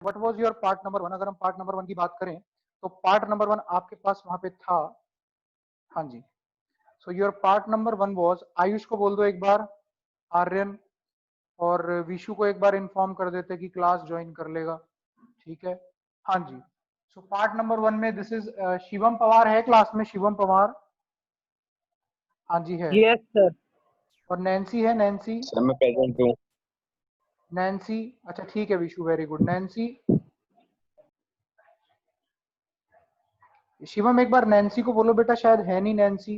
What was your part number 1? अगर हम part number 1 की बात करें तो पार्ट नंबर 1 आपके पास वहां पे था। हाँ जी, so your part number 1 was, Ayush को बोल दो एक बार, आर्यन और विशु को एक बार इन्फॉर्म कर देते कि क्लास ज्वाइन कर लेगा। ठीक है, हाँ जी। सो पार्ट नंबर 1 में दिस इज शिवम पवार है क्लास में, शिवम पवार? हाँ जी है। Yes sir. और नैन्सी है, नैन्सी? सर मैं प्रेजेंट हूँ। नैन्सी, अच्छा ठीक है Vishu, very good. Nancy, Shivam एक बार नैन्सी को बोलो बेटा, शायद है नहीं नैन्सी,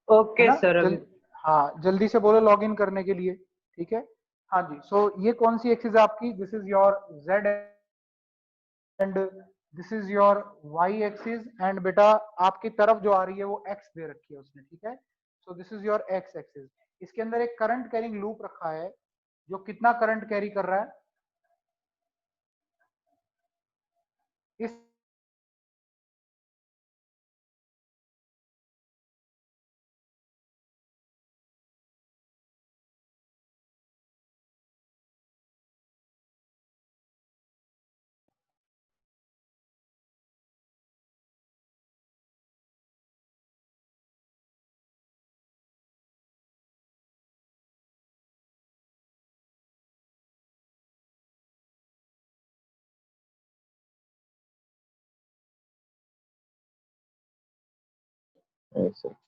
है ओके ना? सर अभी। हाँ जल्दी से बोलो लॉग इन करने के लिए। ठीक है, हाँ जी। सो ये कौन सी एक्सिस है आपकी? This is your Z and this is your Y axis. And बेटा आपकी तरफ जो आ रही है वो एक्स दे रखी है उसने। ठीक है, so this is your x axis. इसके अंदर एक करंट कैरिंग लूप रखा है जो कितना करंट कैरी कर रहा है? इस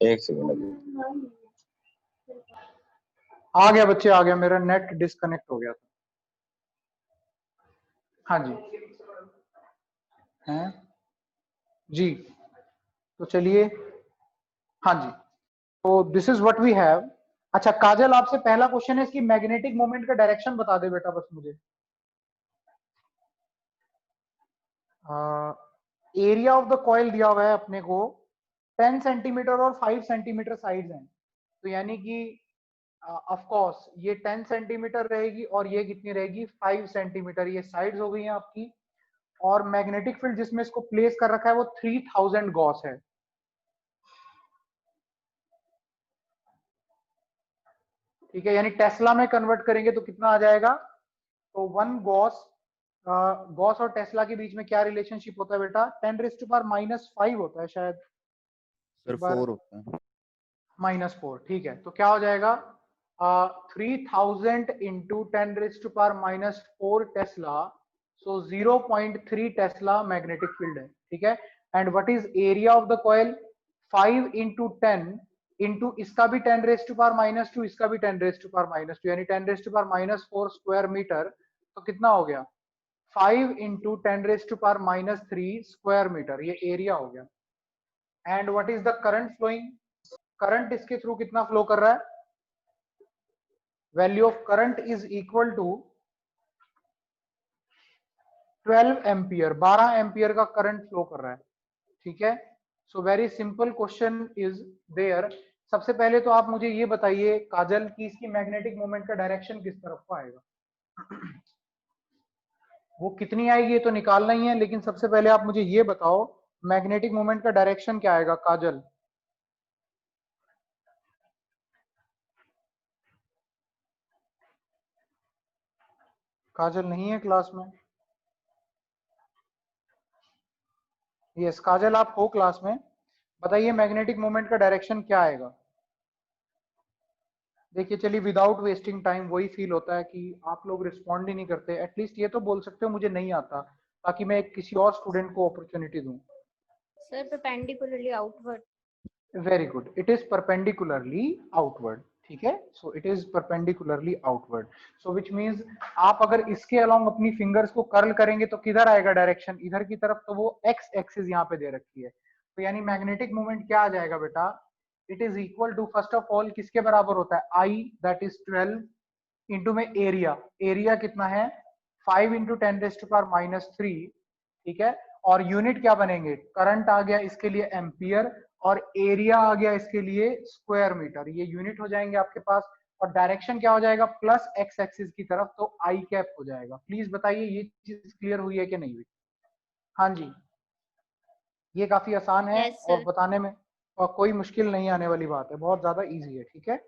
एक सेकंड अभी। आ गया बच्चे, आ गया, मेरा नेट डिस्कनेक्ट हो गया था। हाँ जी, हैं जी, तो चलिए, हाँ जी, तो this is what we have. अच्छा काजल, आपसे पहला क्वेश्चन है, इसकी मैग्नेटिक मोमेंट का डायरेक्शन बता दे बेटा बस मुझे। एरिया ऑफ द कॉइल दिया हुआ है अपने को 10 सेंटीमीटर और 5 सेंटीमीटर साइड्स हैं, तो यानी कि ऑफ कोर्स ये 10 सेंटीमीटर रहेगी और ये कितनी रहेगी? 5 सेंटीमीटर। ये साइड्स हो गई हैं आपकी। और मैग्नेटिक फील्ड जिसमें इसको प्लेस कर रखा है वो 3000 गॉस है। ठीक है, यानी टेस्ला में कन्वर्ट करेंगे तो कितना आ जाएगा? तो 1 गॉस, गॉस और टेस्ला के बीच में क्या रिलेशनशिप होता है बेटा? 10⁻⁻5 होता है शायद, सर एक बार 4 होता है। -4। ठीक है, तो क्या हो जाएगा? 3000 इंटू 10⁻⁻4 टेस्ला, सो 0.3 टेस्ला मैग्नेटिक फील्ड है। ठीक है, and what is area of the coil? 5 into 10 into इसका भी 10⁻², इसका भी 10⁻², यानी 10⁻⁻4 स्क्वायर मीटर। तो कितना हो गया? 5 इंटू 10⁻³ स्क्वायर मीटर, ये एरिया हो गया। And what is the current flowing? Current इसके थ्रू कितना फ्लो कर रहा है? Value of current is equal to 12 ampere, 12 ampere का करंट फ्लो कर रहा है। ठीक है, so very simple question is there. सबसे पहले तो आप मुझे ये बताइए काजल कि इसकी मैग्नेटिक मोमेंट का डायरेक्शन किस तरफ को आएगा? वो कितनी आएगी ये तो निकालना ही है, लेकिन सबसे पहले आप मुझे ये बताओ मैग्नेटिक मोमेंट का डायरेक्शन क्या आएगा काजल? काजल नहीं है क्लास में? यस काजल, आप हो क्लास में, बताइए मैग्नेटिक मोमेंट का डायरेक्शन क्या आएगा? देखिए चलिए, विदाउट वेस्टिंग टाइम, वही फील होता है कि आप लोग रिस्पॉन्ड ही नहीं करते। एटलीस्ट ये तो बोल सकते हो मुझे नहीं आता, ताकि मैं किसी और स्टूडेंट को अपॉर्चुनिटी दूं। Sir perpendicularly outward. Very good, it is perpendicularly outward. ठीक है, सो it is perpendicularly outward, so which means आप अगर इसके अलोंग अपनी फिंगर्स को कर्ल करेंगे तो किधर आएगा डायरेक्शन? इधर की तरफ। तो वो एक्स एक्सिस यहाँ पे दे रखी है, तो यानी मैग्नेटिक मोमेंट क्या आ जाएगा बेटा? It is equal to, first of all किसके बराबर होता है? आई, दैट इज 12 इंटू में एरिया, एरिया कितना है? 5 इंटू 10⁻³ ठीक है, और यूनिट क्या बनेंगे? करंट आ गया इसके लिए एम्पियर, और एरिया आ गया इसके लिए स्क्वायर मीटर, ये यूनिट हो जाएंगे आपके पास। और डायरेक्शन क्या हो जाएगा? प्लस एक्स एक्सिस की तरफ, तो आई कैप हो जाएगा। प्लीज बताइए ये चीज क्लियर हुई है कि नहीं हुई? हाँ जी, ये काफी आसान है Yes, और sir. बताने में और कोई मुश्किल नहीं आने वाली बात है, बहुत ज्यादा इजी है। ठीक है,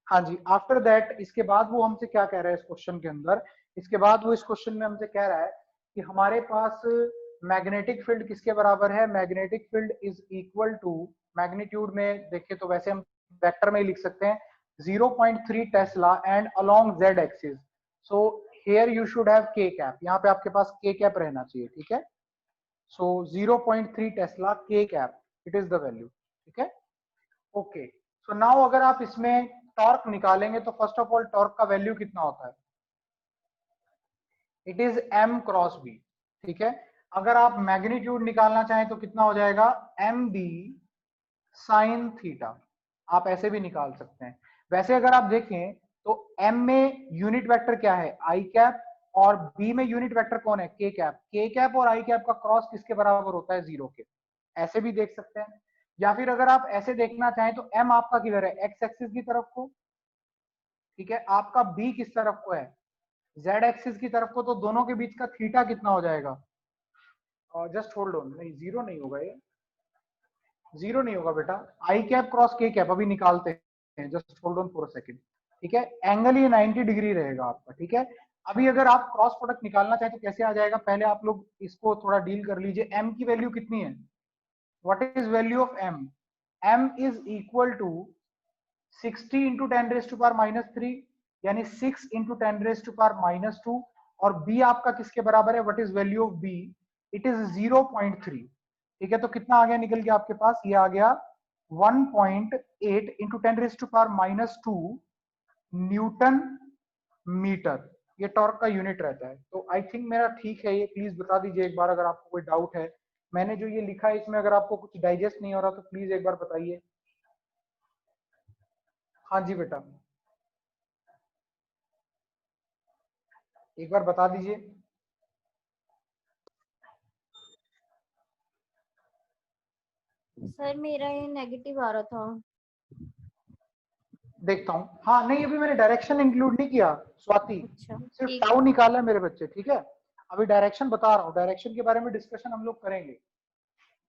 हाँ जी। आफ्टर दैट, इसके बाद वो हमसे क्या कह रहा है इस क्वेश्चन के अंदर इसके बाद वो इस क्वेश्चन में हमसे कह रहा है कि हमारे पास मैग्नेटिक फील्ड किसके बराबर है, magnetic field is equal to, magnitude में देखें तो वैसे हम वेक्टर में ही लिख सकते हैं 0.3 Tesla and along z axis, so here you should have k cap, यहाँ पे आपके पास k कैप रहना चाहिए, ठीक है। सो 0.3 Tesla k cap, it is the value, ठीक है। ओके, सो नाउ अगर आप इसमें टॉर्क निकालेंगे तो फर्स्ट ऑफ ऑल टॉर्क का वैल्यू कितना होता है, it is m cross b, ठीक है। अगर आप मैग्नीट्यूड निकालना चाहें तो कितना हो जाएगा, mb साइन थीटा, आप ऐसे भी निकाल सकते हैं। वैसे अगर आप देखें तो m में यूनिट वेक्टर क्या है, i कैप, और b में यूनिट वेक्टर कौन है, k कैप। k कैप और i कैप का क्रॉस किसके बराबर होता है, 0 के, ऐसे भी देख सकते हैं। या फिर अगर आप ऐसे देखना चाहें तो m आपका किधर है, x एक्सिस की तरफ को, ठीक है। आपका b किस तरफ को है, z एक्सिस की तरफ को, तो दोनों के बीच का थीटा कितना हो जाएगा, जस्ट होल्ड ऑन, नहीं 0 नहीं होगा, ये 0 नहीं होगा बेटा, आई कैप क्रॉस के कैप अभी निकालते हैं, just hold on for a second, ठीक है। एंगल ये 90 डिग्री रहेगा आपका, ठीक है। अभी अगर आप क्रॉस प्रोडक्ट निकालना चाहें तो कैसे आ जाएगा, पहले आप लोग इसको थोड़ा डील कर लीजिए। m की वैल्यू कितनी है, what is value of m, m is equal to 60 into 10 raise to power -3, यानी 6 इंटू 10 रेज टू पावर -2, और b आपका किसके बराबर है, what is value of b, it is 0.3, ठीक है। तो कितना आ गया निकल के आपके पास, ये आ गया 1.8 into 10 raise to power -2 newton metre, ये टॉर्क का यूनिट रहता है। तो आई थिंक मेरा ठीक है ये, प्लीज बता दीजिए एक बार अगर आपको कोई डाउट है, मैंने जो ये लिखा है इसमें अगर आपको कुछ डाइजेस्ट नहीं हो रहा तो प्लीज एक बार बताइए। हाँ जी बेटा, एक बार बता दीजिए। सर मेरा ये नेगेटिव आ रहा था। देखता हूँ, हाँ नहीं अभी मैंने डायरेक्शन इंक्लूड नहीं किया स्वाति, अच्छा सिर्फ ठीक टाउ निकाला है मेरे बच्चे, ठीक है। अभी डायरेक्शन बता रहा हूँ, डायरेक्शन के बारे में डिस्कशन हम लोग करेंगे,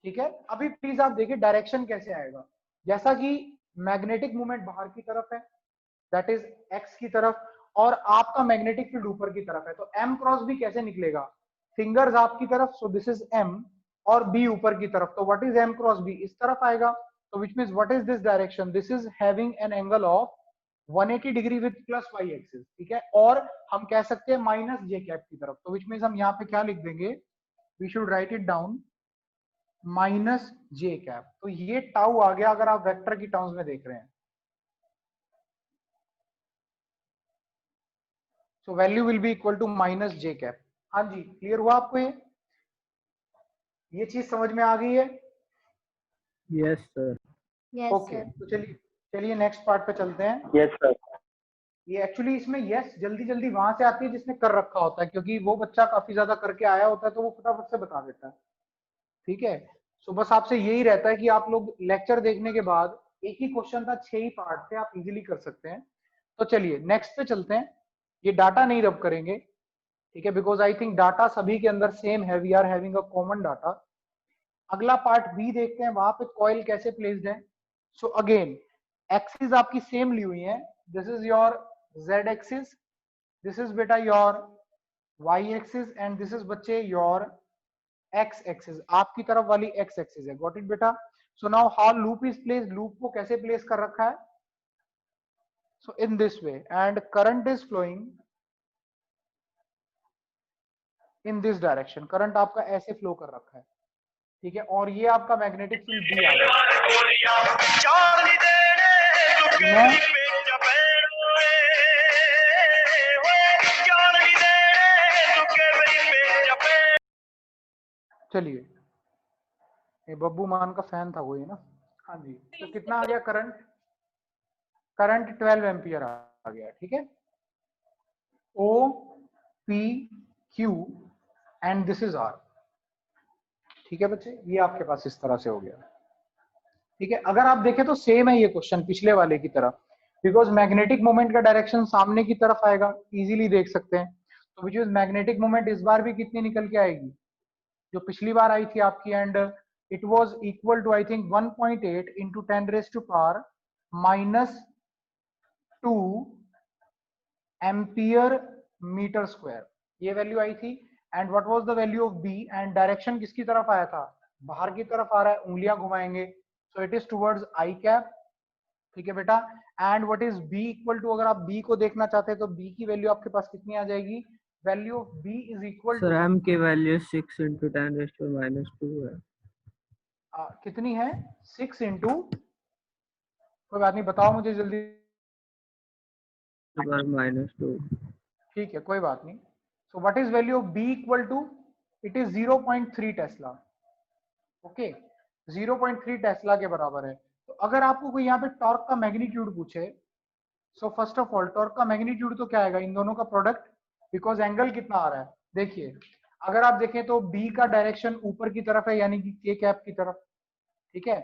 ठीक है। अभी प्लीज आप देखिए डायरेक्शन कैसे आएगा, जैसा कि मैग्नेटिक मूवमेंट बाहर की तरफ है, दैट इज एक्स की तरफ, और आपका मैग्नेटिक फील्ड ऊपर की तरफ है, तो m क्रॉस b कैसे निकलेगा, फिंगर्स आपकी तरफ, सो दिस इज m, और b ऊपर की तरफ, तो what is m cross b, इस तरफ आएगा, तो which means what is this direction, this is having an angle of 180 degree with plus y axis, ठीक है। और हम कह सकते हैं माइनस j कैप की तरफ, तो विच मींस हम यहाँ पे क्या लिख देंगे, we should write it down minus j cap, तो ये टाउ आ गया अगर आप वेक्टर की टर्म्स में देख रहे हैं। So value will be equal to minus j cap. हाँ जी, क्लियर हुआ आपको ये चीज समझ में आ गई है। Yes sir. Yes okay, sir. तो चलिए चलिए नेक्स्ट पार्ट पे चलते हैं। Yes sir. ये एक्चुअली इसमें यस जल्दी जल्दी वहां से आती है जिसने कर रखा होता है, क्योंकि वो बच्चा काफी ज्यादा करके आया होता है तो वो फटाफट से बता देता है, ठीक है। सो बस आपसे यही रहता है कि आप लोग लेक्चर देखने के बाद, एक ही क्वेश्चन था 6 ही पार्ट थे, आप इजीली कर सकते हैं। तो चलिए नेक्स्ट पे चलते हैं, ये डाटा नहीं रब करेंगे, ठीक है, बिकॉज आई थिंक डाटा सभी के अंदर सेम है, we are having a common data. अगला पार्ट बी देखते हैं, वहां पे कॉइल कैसे प्लेस्ड है। सो अगेन एक्सिस आपकी सेम ली हुई है, this is your z axis, this is बेटा your y axis, and this is बच्चे योर x एक्सिस, आपकी तरफ वाली x एक्सिस है, गॉट इट बेटा। So now how loop is placed, loop को कैसे प्लेस कर रखा है, सो इन this way, and current is flowing in this direction, current आपका ऐसे फ्लो कर रखा है, ठीक है। और ये आपका मैग्नेटिक फील्ड डी आ गया, चलिए ये बब्बू मान का फैन था वही ना, हाँ जी। तो कितना आ गया करंट, करंट 12 एम्पियर आ गया, ठीक है। O P Q and this is R, ठीक है बच्चे, ये आपके पास इस तरह से हो गया, ठीक है। अगर आप देखें तो सेम है ये क्वेश्चन पिछले वाले की तरह, बिकॉज मैग्नेटिक मोमेंट का डायरेक्शन सामने की तरफ आएगा, इजीली देख सकते हैं। तो विच इज मैग्नेटिक मोमेंट इस बार भी कितनी निकल के आएगी, जो पिछली बार आई थी आपकी, and it was equal to I think 1.8 into 10 raise to power -2 ampere metre square, ये वैल्यू आई थी। And what was the value of B, and direction किसकी तरफ आया था, बाहर की तरफ आ रहा है, उंगलियां घुमाएंगे, so it is towards I cap, ठीक है बेटा। And what is B equal to, अगर आप बी को देखना चाहते हैं तो बी की वैल्यू आपके पास कितनी आ जाएगी, value of B is equal sir to m की वैल्यू 6 × 10⁻² है। कितनी है, 6 इंटू, कोई बात नहीं, बताओ मुझे जल्दी, -2। ठीक है कोई बात नहीं। So what is value of B equal to, it is 0.3 tesla, okay, 0.3 tesla के बराबर है। तो अगर आपको कोई यहाँ पे टॉर्क का मैग्नीट्यूड पूछे, so first of all torque का मैग्नीट्यूड तो क्या आएगा, इन दोनों का प्रोडक्ट, बिकॉज एंगल कितना आ रहा है, देखिए अगर आप देखें तो बी का डायरेक्शन ऊपर की तरफ है, यानी कि के कैप की तरफ, ठीक है।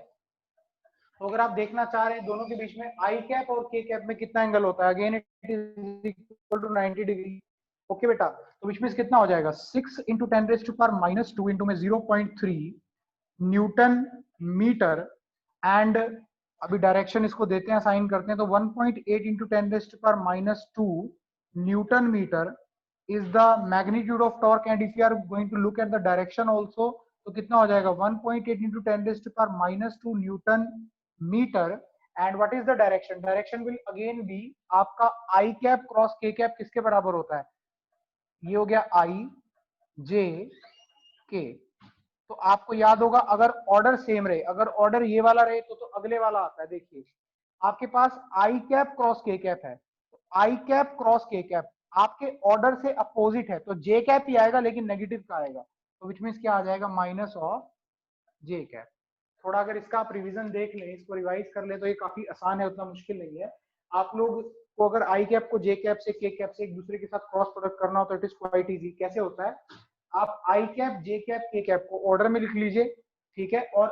तो अगर आप देखना चाह रहे हैं दोनों के बीच में आई कैप और के कैप में कितना एंगल होता है, again it is equal to 90 degree, okay बेटा। तो विच मींस कितना हो जाएगा, 6 × 10⁻² इंटू में 0.3 न्यूटन मीटर, एंड अभी डायरेक्शन इसको देते हैं, साइन करते हैं, तो 1.8 × 10⁻² newton metre is the magnitude of torque, and if you are going to look at the direction also, तो कितना हो जाएगा 1.8 × 10⁻² newton metre. And what is the direction, direction will again be आपका I cap cross K cap किसके बराबर होता है, ये हो गया आई जे के। तो आपको याद होगा अगर ऑर्डर सेम रहे, अगर ऑर्डर ये वाला रहे तो अगले वाला आता है, देखिए आपके पास आई कैप क्रॉस के कैप है, तो आई कैप क्रॉस के कैप आपके ऑर्डर से अपोजिट है, तो जे कैप ही आएगा लेकिन नेगेटिव का आएगा, तो विच मींस क्या आ जाएगा, माइनस ऑफ जे कैप। थोड़ा अगर इसका आप रिवीजन देख लें, इसको रिवाइज कर लें, तो ये काफी आसान है, उतना मुश्किल नहीं है। आप लोग को अगर आई कैप को जे कैप से के कैप से एक दूसरे के साथ क्रॉस प्रोडक्ट करना हो तो इट इज क्वाइट इजी। कैसे होता है, आप आई कैप जे कैप के कैप को ऑर्डर में लिख लीजिए, ठीक है, और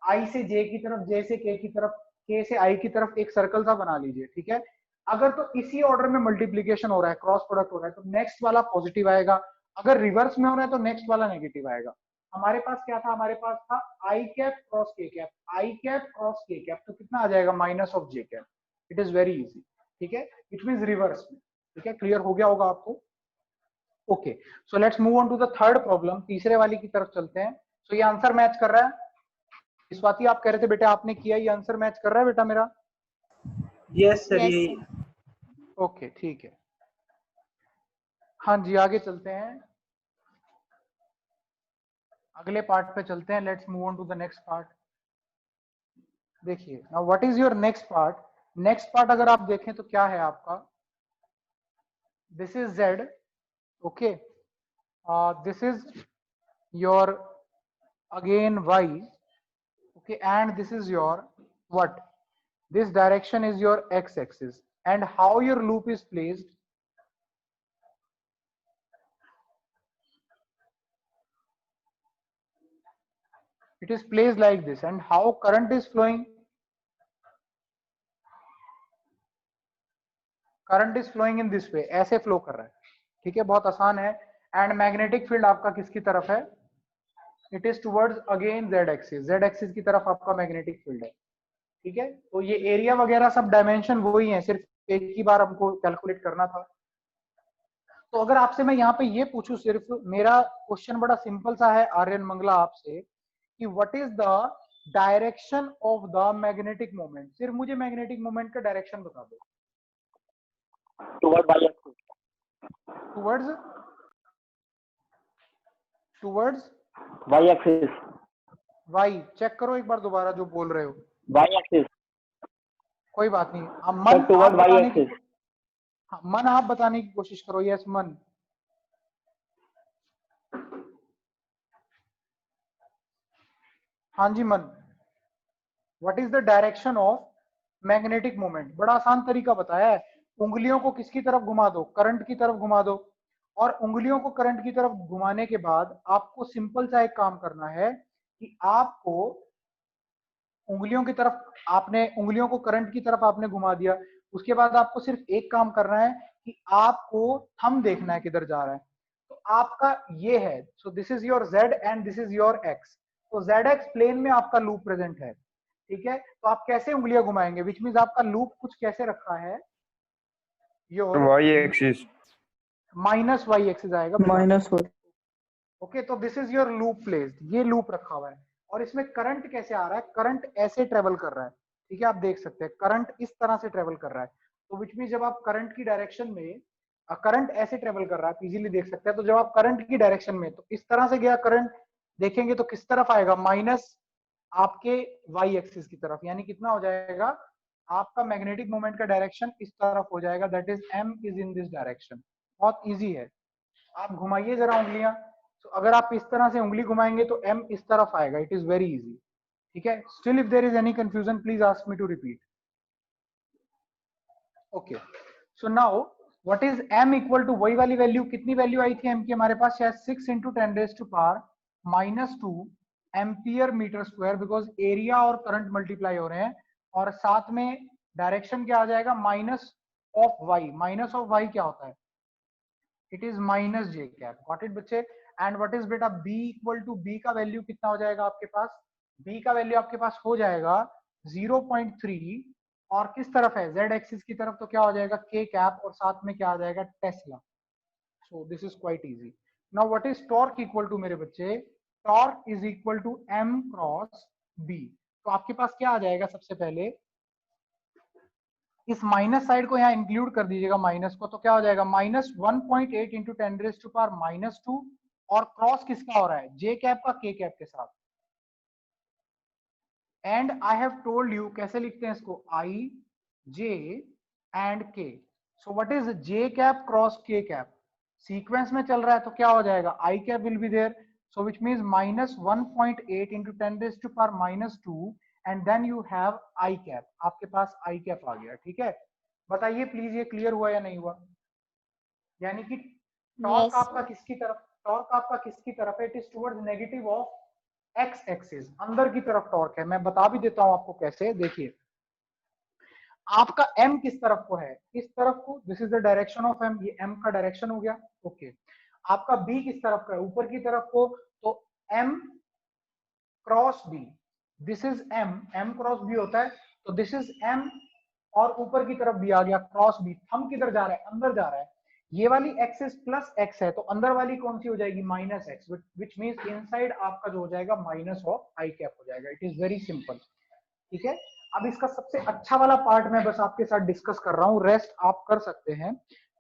आई से जे की तरफ, जे से के की तरफ, के से आई की तरफ एक सर्कल सा बना लीजिए, ठीक है। अगर तो इसी ऑर्डर में मल्टीप्लीकेशन हो रहा है, क्रॉस प्रोडक्ट हो रहा है, तो नेक्स्ट वाला पॉजिटिव आएगा, अगर रिवर्स में हो रहा है तो नेक्स्ट वाला नेगेटिव आएगा। हमारे पास क्या था, हमारे पास था आई कैप क्रॉस के कैप, आई कैप क्रॉस के कैप, तो कितना आ जाएगा, minus of J cap. It is very easy, ठीक है, इट मींस रिवर्स में, ठीक है, क्लियर हो गया होगा आपको। Okay, so let's move on to the third problem, तीसरे वाली की तरफ चलते हैं। सो ये आंसर मैच कर रहा है, स्वाति आप कह रहे थे बेटा आपने किया, ये आंसर मैच कर रहा है बेटा मेरा, यस सर, Yes, ये sir. ओके ठीक है। हाँ जी आगे चलते हैं, अगले पार्ट पे चलते हैं, let's move on to the next part. देखिए now what is your next part, next part अगर आप देखें तो क्या है आपका, this is Z, okay, this is your again y, okay, and this is your what, this direction is your x axis, and how your loop is placed, it is placed like this, and how current is flowing, current is flowing in this way, ऐसे flow कर रहा है, ठीक है, बहुत आसान है। And magnetic field आपका किसकी तरफ है, it is towards again Z axis, Z axis की तरफ आपका मैग्नेटिक फील्ड है, ठीक है। तो ये एरिया वगैरह सब डायमेंशन वही है, सिर्फ एक ही बार हमको कैलकुलेट करना था। तो अगर आपसे मैं यहाँ पे ये पूछूं, सिर्फ मेरा क्वेश्चन बड़ा सिंपल सा है आर्यन मंगला आपसे, कि what is the direction of the magnetic moment, सिर्फ मुझे मैग्नेटिक मोमेंट का डायरेक्शन बता दो। Towards towards Y axis, Y, check करो एक बार दोबारा जो बोल रहे हो, वाई एक्सिस कोई बात नहीं, अब सर, मन आप टुवर्ड वाई बताने की, एक्सिस। हाँ, मन आप बताने की कोशिश करो, यस मन, हाँ जी मन, what is the direction of magnetic moment, बड़ा आसान तरीका बताया है, उंगलियों को किसकी तरफ घुमा दो, करंट की तरफ घुमा दो, और उंगलियों को करंट की तरफ घुमाने के बाद आपको सिंपल सा एक काम करना है, कि आपको उंगलियों की तरफ, आपने उंगलियों को करंट की तरफ आपने घुमा दिया, उसके बाद आपको सिर्फ एक काम करना है कि आपको थंब देखना है किधर जा रहा है, तो आपका ये है, so this is your Z and this is your x, तो जेड एक्स प्लेन में आपका लूप प्रेजेंट है, ठीक है। तो आप कैसे उंगलियां घुमाएंगे, विच मींस आपका लूप कुछ कैसे रखा है, your Y axis, minus Y axis आएगा बेटा। -4। ओके, तो this is your loop placed, ये लूप रखा हुआ है और इसमें करंट कैसे आ रहा है, करंट ऐसे ट्रेवल कर रहा है, ठीक है, आप देख सकते हैं करंट इस तरह से ट्रेवल कर रहा है। तो विच मीन जब आप करंट की डायरेक्शन में, करंट ऐसे ट्रेवल कर रहा है, आप इजीली देख सकते हैं। तो जब आप करंट की डायरेक्शन में, तो इस तरह से गया करंट, देखेंगे तो किस तरफ आएगा, माइनस आपके वाई एक्सिस की तरफ, यानी कितना हो जाएगा, आपका मैग्नेटिक मोमेंट का डायरेक्शन इस तरफ हो जाएगा, that is M is in this direction. बहुत इजी है, आप घुमाइए जरा उंगलियां, तो अगर आप इस तरह से उंगली घुमाएंगे तो एम इस तरफ आएगा, इट इज वेरी इजी, ठीक है। Still if there is any confusion please ask me to repeat. Okay, so now what is m equal to, वही वाली वैल्यू, कितनी वैल्यू आई थी m की हमारे पास, शायद 6 into 10⁻⁻2 ampere metre square, because area और करंट मल्टीप्लाई हो रहे हैं, और साथ में डायरेक्शन क्या आ जाएगा, minus of Y. Minus of Y क्या होता है, it is minus J cap, got it बच्चे। एंड व्हाट इज बेटा b इक्वल टू, b का वैल्यू कितना हो जाएगा आपके पास, b का वैल्यू आपके पास हो जाएगा 0.3, और किस तरफ है, z एक्सिस की तरफ, तो क्या हो जाएगा k कैप, और साथ में क्या आ जाएगा, tesla. So this is quite easy. Now what is torque equal to मेरे बच्चे, torque is equal to m cross b। तो आपके पास क्या आ जाएगा, सबसे पहले इस माइनस साइड को यहाँ इंक्लूड कर दीजिएगा, माइनस को, तो क्या हो जाएगा, -1.8 इंटू 10⁻⁻², और क्रॉस किसका हो रहा है, जे कैप का के कैप के साथ। And I have told you कैसे लिखते हैं इसको, I J and K. So what is J cap cross K cap, sequence में चल रहा है तो क्या हो जाएगा, I cap will be there, so which means -1.8 into 10⁻⁻², and then you have I cap, आपके पास आई कैप आ गया, ठीक है। बताइए प्लीज ये क्लियर हुआ या नहीं हुआ, यानी कि टॉर्क Yes, आपका किसकी तरफ, टॉर्क आपका किसकी तरफ है, it is towards negative of x axis, अंदर की तरफ टॉर्क है। मैं बता भी देता हूं आपको कैसे, देखिए आपका m किस तरफ को है, इस तरफ को, this is the direction of m, ये m का डायरेक्शन हो गया, ओके। आपका b किस तरफ का है, ऊपर की तरफ को, तो m cross b, this is m cross b होता है, तो दिस इज m, और ऊपर की तरफ भी आ गया क्रॉस b, थंब किधर जा रहा है, अंदर जा रहा है, ये वाली एक्सिस प्लस x है, तो अंदर वाली कौन सी हो जाएगी, minus x, which means inside आपका जो हो जाएगा माइनस ऑफ आई कैप हो जाएगा, इट इज वेरी सिंपल, ठीक है। अब इसका सबसे अच्छा वाला पार्ट मैं बस आपके साथ डिस्कस कर रहा हूँ, रेस्ट आप कर सकते हैं,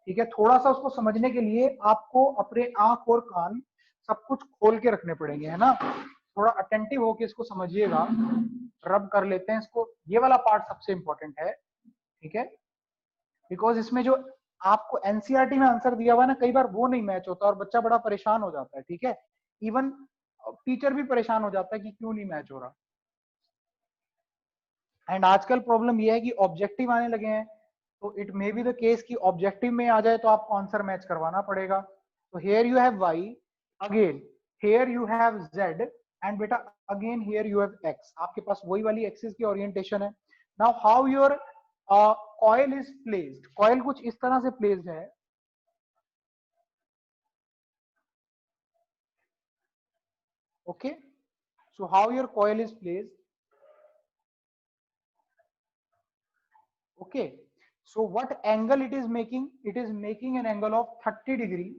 ठीक है। थोड़ा सा उसको समझने के लिए आपको अपने आंख और कान सब कुछ खोल के रखने पड़ेंगे, है ना, थोड़ा अटेंटिव होके इसको समझिएगा, रब कर लेते हैं इसको, ये वाला पार्ट सबसे इंपॉर्टेंट है, ठीक है, बिकॉज इसमें जो आपको एनसीईआरटी में आंसर दिया हुआ है ना, कई बार वो नहीं मैच होता और बच्चा बड़ा परेशान हो जाता है, ठीक है, इवन टीचर भी परेशान हो जाता है कि क्यों नहीं मैच हो रहा। एंड आजकल प्रॉब्लम ये है कि ऑब्जेक्टिव आने लगे हैं, तो it may be the case कि ऑब्जेक्टिव में आ जाए तो आपको आंसर मैच करवाना पड़ेगा। तो here you have y, again here you have z, and बेटा again here you have x, आपके पास वही वाली एक्सिस की ओरिएंटेशन है। Now how your coil is placed, coil कुछ इस तरह से प्लेस्ड है, okay, so how your coil is placed, okay, so what angle it is making, it is making an angle of 30 degree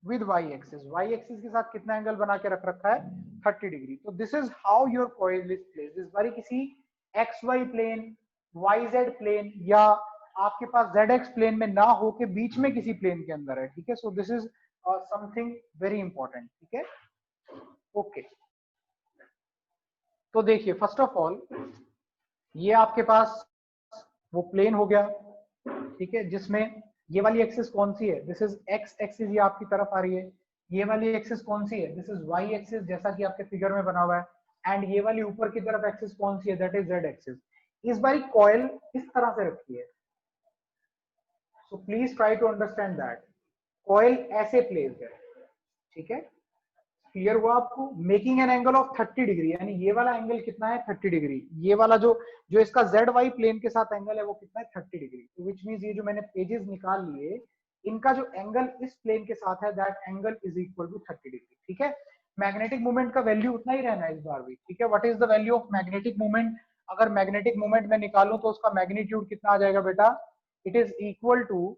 with y axis, y axis के साथ कितना angle बना के रख रखा है, 30 डिग्री। तो this is how your coil is placed, इस बारी किसी xy प्लेन, yz प्लेन, या आपके पास zx प्लेन में ना हो के बीच में किसी प्लेन के अंदर है, ठीक है। So this is something very important, ठीक है, ओके। तो देखिए फर्स्ट ऑफ ऑल ये आपके पास वो प्लेन हो गया, ठीक है, जिसमें ये वाली एक्सिस कौन सी है, दिस इज एक्स एक्सिस, ये आपकी तरफ आ रही है, ये वाली एक्सिस कौन सी है, दिस इज वाई एक्सिस, जैसा कि आपके फिगर में बना हुआ है, एंड ये वाली ऊपर की तरफ एक्सिस कौन सी है, दैट इज जेड एक्सिस। इस बारी कॉइल इस तरह से रखी है, so please try to understand that, coil ऐसे प्लेस्ड है, ठीक है, क्लियर हुआ आपको, making an angle of 30 degree, यानी ये वाला एंगल कितना है, 30 डिग्री, ये वाला जो जो इसका जेड वाई प्लेन के साथ एंगल है वो कितना है, 30 डिग्री, तो विच मींस ये जो मैंने पेजेस निकाल लिए, इनका जो एंगल इस प्लेन के साथ है, that angle is equal to 30 degree, ठीक है। मैग्नेटिक मोमेंट का वैल्यू उतना ही रहना है इस बार भी, ठीक है। What is the value of magnetic moment, अगर मैग्नेटिक मोमेंट में निकालूं तो उसका मैग्नीट्यूड कितना आ जाएगा बेटा, it is equal to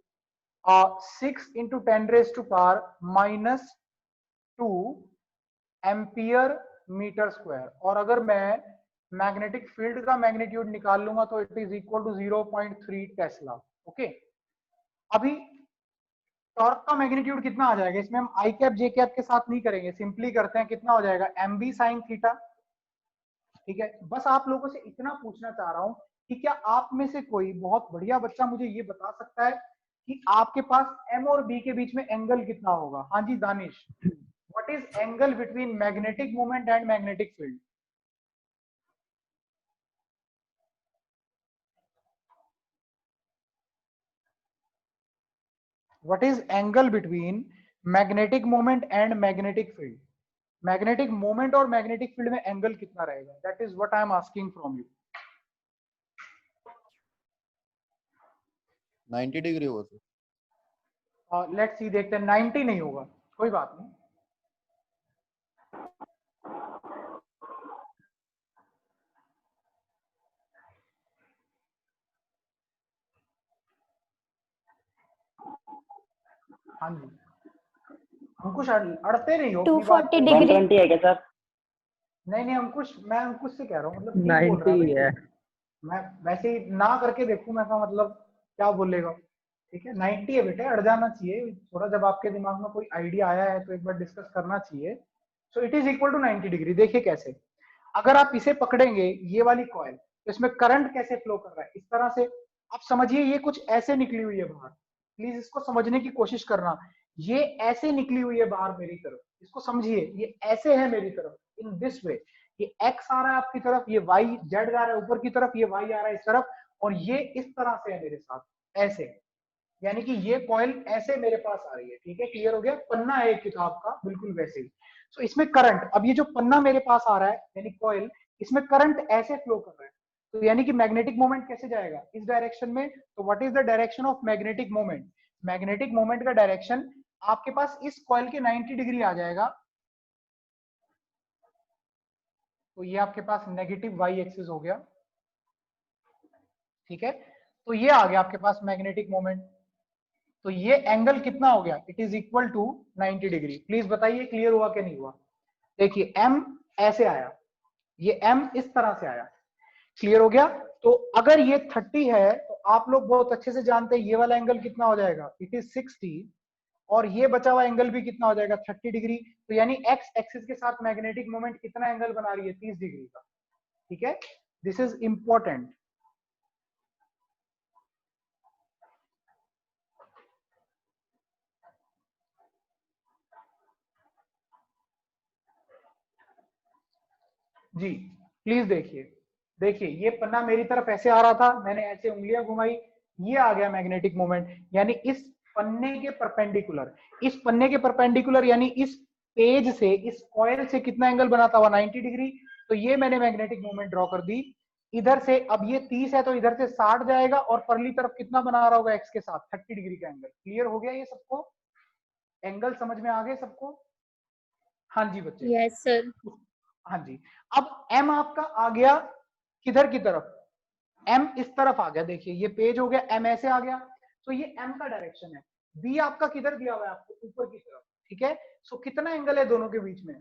6 into 10 raised to power minus 2 ampere metre square. और अगर मैं मैग्नेटिक फील्ड का मैग्नीट्यूड निकाल लूंगा तो it is equal to 0.3 tesla. Okay, अभी टॉर्क का मैग्नीट्यूड कितना आ जाएगा, इसमें हम आई कैप जे कैप के साथ नहीं करेंगे, सिंपली करते हैं, कितना हो जाएगा एम बी साइन थीटा। ठीक है, बस आप लोगों से इतना पूछना चाह रहा हूं कि क्या आप में से कोई बहुत बढ़िया बच्चा मुझे ये बता सकता है कि आपके पास एम और बी के बीच में एंगल कितना होगा? हाँ जी Danish, what is angle between magnetic moment and magnetic field? What is angle between magnetic moment and magnetic field? Magnetic moment और मैग्नेटिक फील्ड में एंगल कितना रहेगा? That is what I am asking from you. 90 degree होगा sir. Let's see, देखते हैं। 90 नहीं होगा, कोई बात नहीं। हाँ जी, अंकुश अड़ते नहीं हो अपनी बात 240 पे। डिग्री 120 है क्या सर? नहीं नहीं अंकुश, मैं अंकुश से कह रहा हूँ, मतलब ठीक बोल रहा 90 है है। मैं वैसे ही ना करके देखूं मैं का मतलब क्या बोलेगा। ठीक है 90 है बेटे, अड़ जाना चाहिए थोड़ा, जब आपके दिमाग में कोई आइडिया आया है तो एक बार डिस्कस करना चाहिए। So it is equal to 90 degree. देखिए कैसे, अगर आप इसे पकड़ेंगे ये वाली कॉइल, तो इसमें करंट कैसे फ्लो कर रहा है, इस तरह से। आप समझिए ये कुछ ऐसे निकली हुई है बाहर, प्लीज इसको समझने की कोशिश करना। ये ऐसे निकली हुई है बाहर मेरी तरफ, इसको समझिए, ये ऐसे है मेरी तरफ इन दिस वे। ये एक्स आ रहा है आपकी तरफ, ये वाई जेड जा रहा है ऊपर की तरफ, ये वाई आ रहा है इस तरफ, और ये इस तरह से है मेरे साथ ऐसे। यानी कि ये कॉइल ऐसे मेरे पास आ रही है। ठीक है, क्लियर हो गया? पन्ना है एक किताब का बिल्कुल वैसे ही। सो इसमें करंट, अब ये जो पन्ना मेरे पास आ रहा है यानी कॉइल, इसमें करंट ऐसे फ्लो कर रहा है, तो यानी कि मैग्नेटिक मोमेंट कैसे जाएगा? इस डायरेक्शन में। तो what is the direction of magnetic moment? Magnetic moment का डायरेक्शन आपके पास इस कॉइल के 90 डिग्री आ जाएगा। तो ये आपके पास नेगेटिव वाई एक्सिस हो गया। ठीक है, तो ये आ गया आपके पास मैग्नेटिक मोमेंट। तो ये एंगल कितना हो गया? It is equal to 90 degree. Please बताइए क्लियर हुआ कि नहीं हुआ? देखिए एम ऐसे आया, ये एम इस तरह से आया, क्लियर हो गया? तो अगर ये 30 है तो आप लोग बहुत अच्छे से जानते हैं ये वाला एंगल कितना हो जाएगा? इट इज 60, और ये बचा हुआ एंगल भी कितना हो जाएगा? 30 डिग्री। तो यानी एक्स एक्सिस के साथ मैग्नेटिक मोमेंट कितना एंगल बना रही है? 30 डिग्री का। ठीक है, दिस इज इंपॉर्टेंट। जी प्लीज देखिए, देखिए ये पन्ना मेरी तरफ ऐसे आ रहा था, मैंने ऐसे उंगलियां घुमाई, ये आ गया मैग्नेटिक मोमेंट। यानी इस पन्ने के परपेंडिकुलर, इस पन्ने के परपेंडिकुलर यानी इस पेज से, इस कॉइल से कितना एंगल बनाता हुआ? 90 डिग्री। तो ये मैंने मैग्नेटिक मोमेंट ड्रॉ कर दी। इधर से अब ये 30 है तो इधर से 60 जाएगा, और परली तरफ कितना बना रहा होगा एक्स के साथ? 30 डिग्री का एंगल। क्लियर हो गया ये सबको? एंगल समझ में आ गए सबको? हाँ जी बच्चे। Yes sir. हाँ जी, अब एम आपका आ गया किधर की तरफ? एम इस तरफ आ गया। देखिए ये पेज हो गया, एम ऐसे आ गया, तो ये एम का डायरेक्शन है। बी आपका किधर दिया हुआ है? आपको ऊपर की तरफ। ठीक है, सो कितना एंगल है दोनों के बीच में?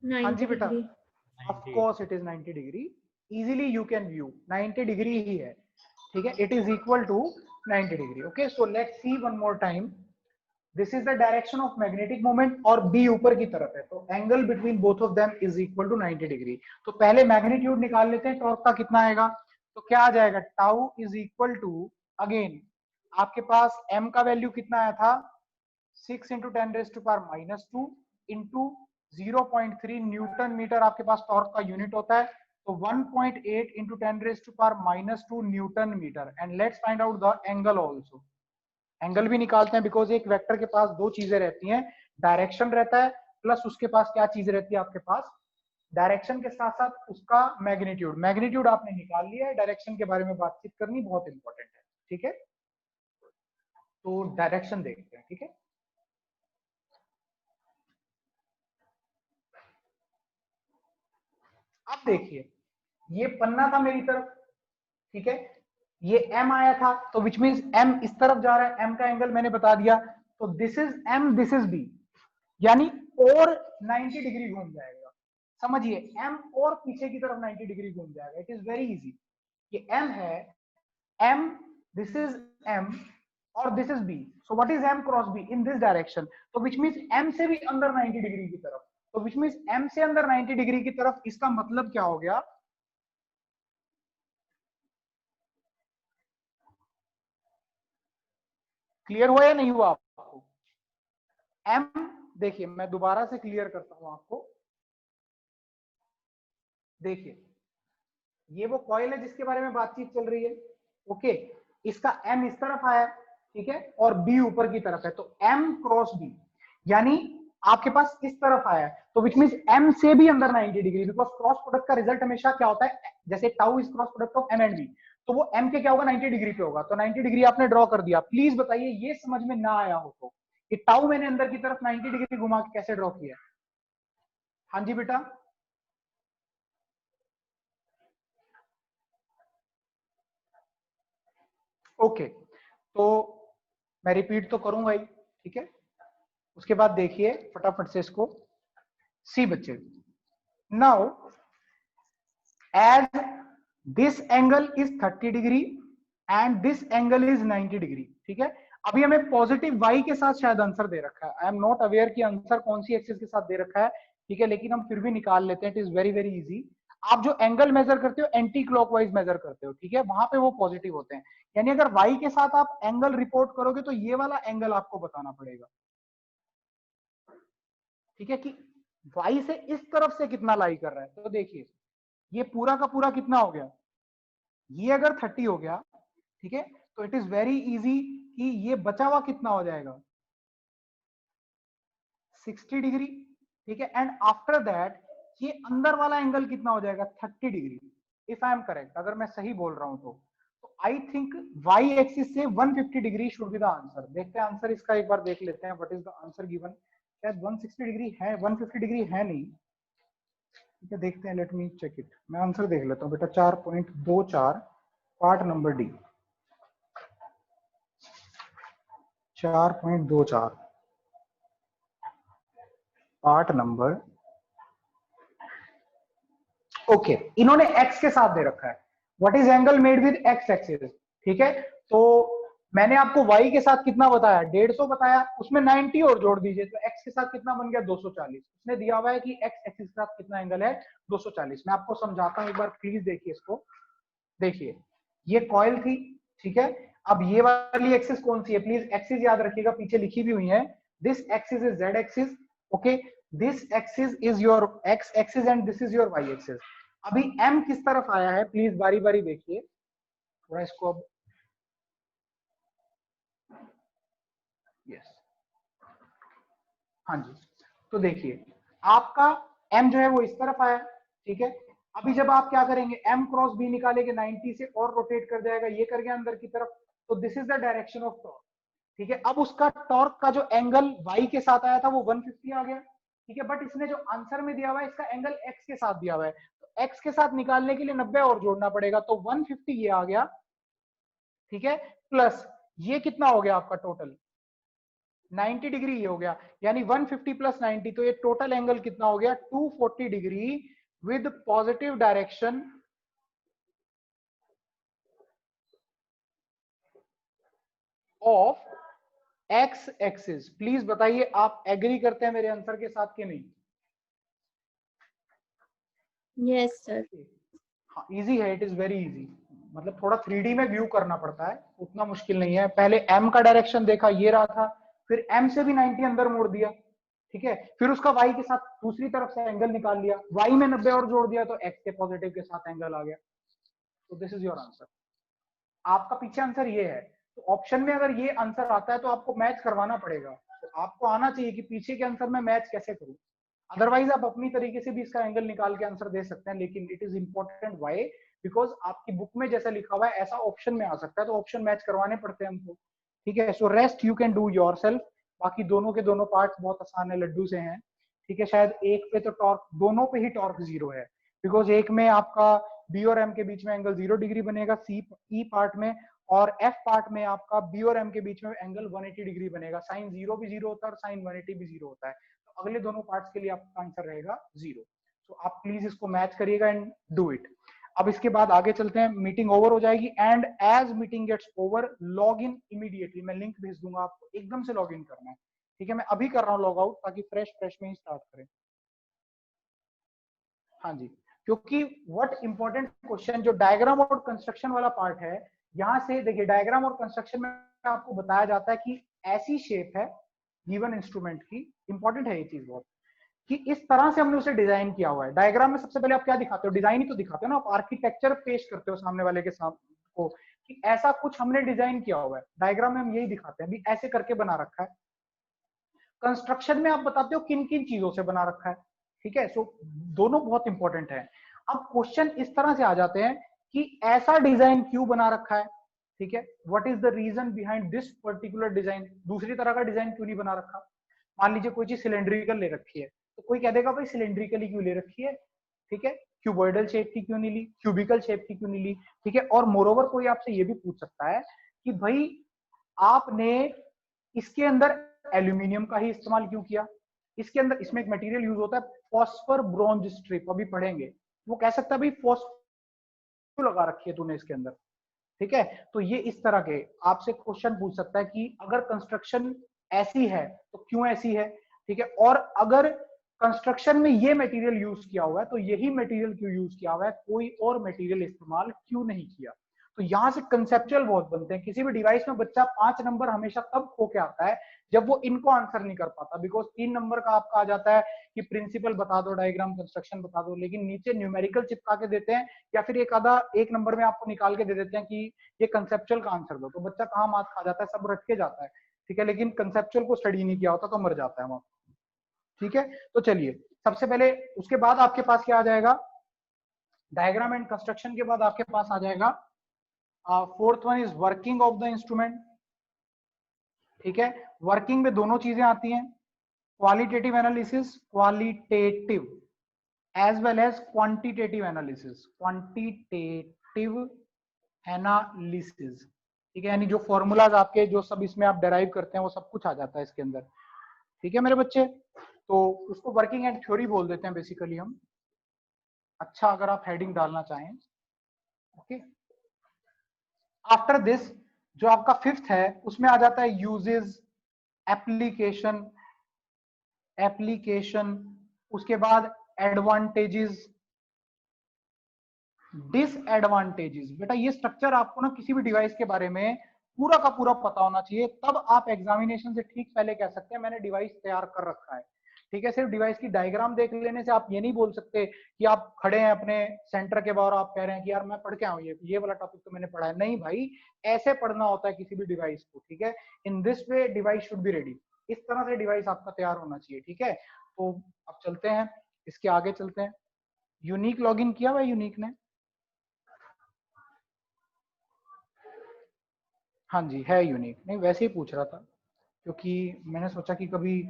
हाँ जी 90 बेटा, degree. Of course it is 90 degree. Easily you can view 90 degree ही है। ठीक है, it is equal to 90 degree. Okay, so let's see one more time. This is the direction of magnetic moment और बी ऊपर की तरफ है, तो angle between both of them is equal to 90 degree. तो पहले मैग्नीट्यूड निकाल लेते हैं, टॉर्क का कितना आएगा? तो क्या आ जाएगा? Tau is equal to, again आपके पास एम का वैल्यू कितना आया था? 6 into 10 raise to power minus 2 into 0.3 newton metre आपके पास टॉर्क का यूनिट होता है। तो 1.8 into 10 raise to power minus 2 newton metre. And let's find out the angle also. Angle भी निकालते हैं, बिकॉज एक वेक्टर के पास दो चीजें रहती हैं, डायरेक्शन रहता है प्लस उसके पास क्या चीज रहती है? आपके पास डायरेक्शन के साथ साथ उसका मैग्नीट्यूड। मैग्नीट्यूड आपने निकाल लिया है, डायरेक्शन के बारे में बातचीत करनी बहुत इंपॉर्टेंट है। ठीक है, तो डायरेक्शन देखते हैं। ठीक है, अब देखिए ये पन्ना था मेरी तरफ, ठीक है, ये m आया था तो विच मीन्स m इस तरफ जा रहा है, m का एंगल मैंने बता दिया, तो this is m, this is b, यानी और 90 डिग्री घूम जाएगा। समझिए, m और पीछे की तरफ 90 डिग्री घूम जाएगा। It is very easy. ये m है, m, दिस इज m और this is b, so what is m cross b in this direction, तो विच मीन्स m से भी अंदर 90 डिग्री की तरफ, तो विच मीन्स m से अंदर 90 डिग्री की तरफ। इसका मतलब क्या हो गया, क्लियर हुआ या नहीं हुआ आपको? m, देखिए मैं दोबारा से क्लियर करता हूं आपको। देखिए, ये वो कॉइल है जिसके बारे में बातचीत चल रही है, ओके, इसका m इस तरफ आया, ठीक है, और b ऊपर की तरफ है, तो m क्रॉस b यानी आपके पास इस तरफ आया है, तो विच मींस m से भी अंदर 90 डिग्री, बिकॉज क्रॉस प्रोडक्ट का रिजल्ट हमेशा क्या होता है, जैसे tau is cross product of m and b, तो वो m के क्या होगा, 90 डिग्री पे होगा, तो 90 डिग्री आपने ड्रॉ कर दिया। प्लीज बताइए ये समझ में ना आया हो तो कि टाउ मैंने अंदर की तरफ 90 डिग्री घुमा के कैसे ड्रॉ किया? हाँ जी बेटा, ओके, तो मैं रिपीट तो करूंगा ही, ठीक है, उसके बाद देखिए फटाफट से इसको। सी बच्चे, now as this angle is 30 degree and this angle is 90 degree, ठीक है, अभी हमें पॉजिटिव y के साथ शायद आंसर दे रखा है, आई एम नॉट अवेयर कि आंसर कौन सी एक्सिस के साथ दे रखा है, ठीक है, लेकिन हम फिर भी निकाल लेते हैं। It is very very easy. आप जो एंगल मेजर करते हो एंटी क्लॉकवाइज मेजर करते हो, ठीक है, वहां पे वो पॉजिटिव होते हैं, यानी अगर y के साथ आप एंगल रिपोर्ट करोगे तो ये वाला एंगल आपको बताना पड़ेगा, ठीक है, कि y से इस तरफ से कितना लाई कर रहा है। तो देखिए ये पूरा का पूरा कितना हो गया, ये अगर 30 हो गया, ठीक है, तो इट इज वेरी इजी कि ये बचा हुआ कितना हो जाएगा, 60 डिग्री, ठीक है, एंड आफ्टर दैट ये अंदर वाला एंगल कितना हो जाएगा, 30 degree, if I am correct, अगर मैं सही बोल रहा हूं तो आई थिंक y एक्सिस से 150 degree should be the answer. देखते हैं आंसर इसका, एक बार देख लेते हैं what is the answer given. शायद 160 डिग्री है, 150 डिग्री है नहीं, ठीक है, देखते हैं, लेट मी चेक इट। मैं आंसर देख लेता हूँ बेटा, 4.24 part number D, 4.24 part number, okay, इन्होंने x के साथ दे रखा है, what is angle made with x axis, ठीक है, तो मैंने आपको y के साथ कितना बताया, 150 बताया, उसमें 90 और जोड़ दीजिए, तो x के साथ कितना बन गया, 240। उसने दिया हुआ है कि x एक्सिस के साथ कितना एंगल है, 240। मैं आपको समझाता हूं एक बार, प्लीज देखिए इसको। देखिए ये कॉइल थी, ठीक है, अब ये वाली एक्सिस कौन सी है, प्लीज एक्सिस याद रखिएगा, पीछे लिखी भी हुई है, this axis is z axis, okay, this axis is your x axis and this is your y axis. अभी m किस तरफ आया है, प्लीज बारी बारी देखिए, थोड़ा इसको अब, यस, हाँ जी, तो देखिए आपका m जो है वो इस तरफ आया, ठीक है, अभी जब आप क्या करेंगे, m क्रॉस b निकालेंगे, 90 से और रोटेट कर जाएगा, ये कर गया अंदर की तरफ, तो this is the direction of torque, ठीक है। अब उसका टॉर्क का जो एंगल y के साथ आया था वो 150 आ गया, ठीक है, बट इसने जो आंसर में दिया हुआ है इसका एंगल x के साथ दिया हुआ है, तो x के साथ निकालने के लिए 90 और जोड़ना पड़ेगा, तो 150 ये आ गया, ठीक है, प्लस ये कितना हो गया आपका टोटल 90 डिग्री ये हो गया, यानी 150 प्लस 90, तो ये टोटल एंगल कितना हो गया 240 degree with positive direction of x axis. Please बताइए आप एग्री करते हैं मेरे आंसर के साथ कि नहीं? Yes sir. हाँ इजी है, इट इज वेरी इजी, मतलब थोड़ा 3D में व्यू करना पड़ता है, उतना मुश्किल नहीं है। पहले m का डायरेक्शन देखा, ये रहा था, फिर m से भी 90 अंदर मोड़ दिया, ठीक है, फिर उसका y के साथ दूसरी तरफ से एंगल निकाल लिया, y में 90 और जोड़ दिया, तो x के पॉजिटिव के साथ एंगल आ गया, तो दिस इज योर आंसर। आपका पीछे आंसर ये है, तो ऑप्शन में अगर ये आंसर आता है तो आपको मैच करवाना पड़ेगा, तो आपको आना चाहिए कि पीछे के आंसर में मैच कैसे करूं, अदरवाइज आप अपनी तरीके से भी इसका एंगल निकाल के आंसर दे सकते हैं, लेकिन it is important why, because आपकी बुक में जैसा लिखा हुआ है ऐसा ऑप्शन में आ सकता है, तो ऑप्शन मैच करवाने पड़ते हैं हमको, ठीक है। So rest you can do yourself, बाकी दोनों के दोनों पार्ट्स बहुत आसान है, लड्डू से हैं, ठीक है। शायद एक पे तो टॉर्क, दोनों पे ही टॉर्क 0 है, बिकॉज एक में आपका बी और एम के बीच में एंगल 0 डिग्री बनेगा सी ई पार्ट में, और एफ पार्ट में आपका बी और एम के बीच में एंगल 180 डिग्री बनेगा। साइन 0 भी 0 होता है और साइन 180 भी 0 होता है, तो अगले दोनों पार्ट्स के लिए आपका आंसर रहेगा 0। तो आप प्लीज इसको मैच करिएगा एंड डू इट। अब इसके बाद आगे चलते हैं, मीटिंग ओवर हो जाएगी and as meeting gets over log in immediately. मैं लिंक भेज दूंगा आपको, एकदम से लॉग इन करना है, ठीक है। मैं अभी कर रहा हूँ लॉग आउट ताकि फ्रेश में ही स्टार्ट करें। हाँ जी, क्योंकि व्हाट इंपॉर्टेंट क्वेश्चन जो डायग्राम और कंस्ट्रक्शन वाला पार्ट है, यहां से देखिए डायग्राम और कंस्ट्रक्शन में आपको बताया जाता है कि ऐसी शेप है गिवन इंस्ट्रूमेंट की, इंपॉर्टेंट है ये चीज बहुत, कि इस तरह से हमने उसे डिजाइन किया हुआ है। डायग्राम में सबसे पहले आप क्या दिखाते हो, डिजाइन ही तो दिखाते हो ना, आप आर्किटेक्चर पेश करते हो सामने वाले के सामने को कि ऐसा कुछ हमने डिजाइन किया हुआ है। डायग्राम में हम यही दिखाते हैं, अभी ऐसे करके बना रखा है। कंस्ट्रक्शन में आप बताते हो किन किन चीजों से बना रखा है, ठीक है। सो दोनों बहुत इंपॉर्टेंट है। अब क्वेश्चन इस तरह से आ जाते हैं कि ऐसा डिजाइन क्यों बना रखा है, ठीक है, what is the reason behind this particular design, दूसरी तरह का डिजाइन क्यों नहीं बना रखा। मान लीजिए कोई चीज सिलेंड्रिकल ले रखी है, तो कोई कह देगा भाई सिलेंड्रिकली क्यों ले रखी है, ठीक है, क्यूबॉइडल शेप की क्यों नहीं ली, क्यूबिकल शेप की क्यों नहीं ली, ठीक है। और मोरोवर कोई आपसे ये भी पूछ सकता है कि भाई आपने इसके अंदर एल्यूमिनियम का ही इस्तेमाल क्यों किया, इसके अंदर इसमें एक मटेरियल यूज होता है फॉस्फर ब्रॉन्ज स्ट्रिप, अभी पढ़ेंगे। वो कह सकता है भाई फॉस्फर क्यों लगा रखी है तूने इसके अंदर, ठीक है। तो ये इस तरह के आपसे क्वेश्चन पूछ सकता है कि अगर कंस्ट्रक्शन ऐसी है तो क्यों ऐसी है, ठीक है। और अगर कंस्ट्रक्शन में ये मटेरियल यूज किया हुआ है तो यही मटेरियल क्यों यूज किया हुआ है, कोई और मटेरियल इस्तेमाल क्यों नहीं किया। तो यहां से कंसेप्चुअल बहुत बनते हैं। किसी भी डिवाइस में बच्चा 5 नंबर हमेशा तब खो के आता है जब वो इनको आंसर नहीं कर पाता, बिकॉज 3 नंबर का आपका आ जाता है कि प्रिंसिपल बता दो, डायग्राम कंस्ट्रक्शन बता दो, लेकिन नीचे न्यूमेरिकल चिपका के देते हैं या फिर एक आधा 1 नंबर में आपको निकाल के दे देते हैं कि ये कंसेप्चुअल का आंसर दो। तो बच्चा कहाँ मार्क्स खा जाता है, सब रट के जाता है, ठीक है, लेकिन कंसेप्चुअल को स्टडी नहीं किया होता तो मर जाता है वहां, ठीक है। तो चलिए सबसे पहले, उसके बाद आपके पास क्या आ जाएगा, डायग्राम एंड कंस्ट्रक्शन के बाद आपके पास आ जाएगा fourth one is working of the instrument, ठीक है। वर्किंग में दोनों चीजें आती हैं, qualitative analysis, qualitative as well as quantitative analysis, quantitative analysis, ठीक है। यानी जो फॉर्मूलाज आपके जो सब इसमें आप डेराइव करते हैं वो सब कुछ आ जाता है इसके अंदर, ठीक है मेरे बच्चे। तो उसको वर्किंग एंड थ्योरी बोल देते हैं बेसिकली हम, अच्छा अगर आप हेडिंग डालना चाहें, ओके। आफ्टर दिस जो आपका फिफ्थ है उसमें आ जाता है यूजेस, एप्लीकेशन, एप्लीकेशन, उसके बाद एडवांटेजेस, डिसएडवांटेजेस। बेटा ये स्ट्रक्चर आपको ना किसी भी डिवाइस के बारे में पूरा का पूरा पता होना चाहिए, तब आप एग्जामिनेशन से ठीक पहले कह सकते हैं मैंने डिवाइस तैयार कर रखा है, ठीक है। सिर्फ डिवाइस की डायग्राम देख लेने से आप ये नहीं बोल सकते कि आप खड़े हैं अपने सेंटर के बाहर, आप कह रहे हैं कि यार मैं पढ़ के आऊं ये वाला टॉपिक तो मैंने पढ़ा है, नहीं भाई, ऐसे पढ़ना होता है किसी भी डिवाइस को, ठीक है। इन this way device should be ready, इस तरह से डिवाइस आपका तैयार होना चाहिए, ठीक है। तो अब चलते हैं, इसके आगे चलते हैं। यूनिक लॉगिन किया हुआ यूनिक ने, हाँ जी है यूनिक, नहीं वैसे ही पूछ रहा था क्योंकि मैंने सोचा कि कभी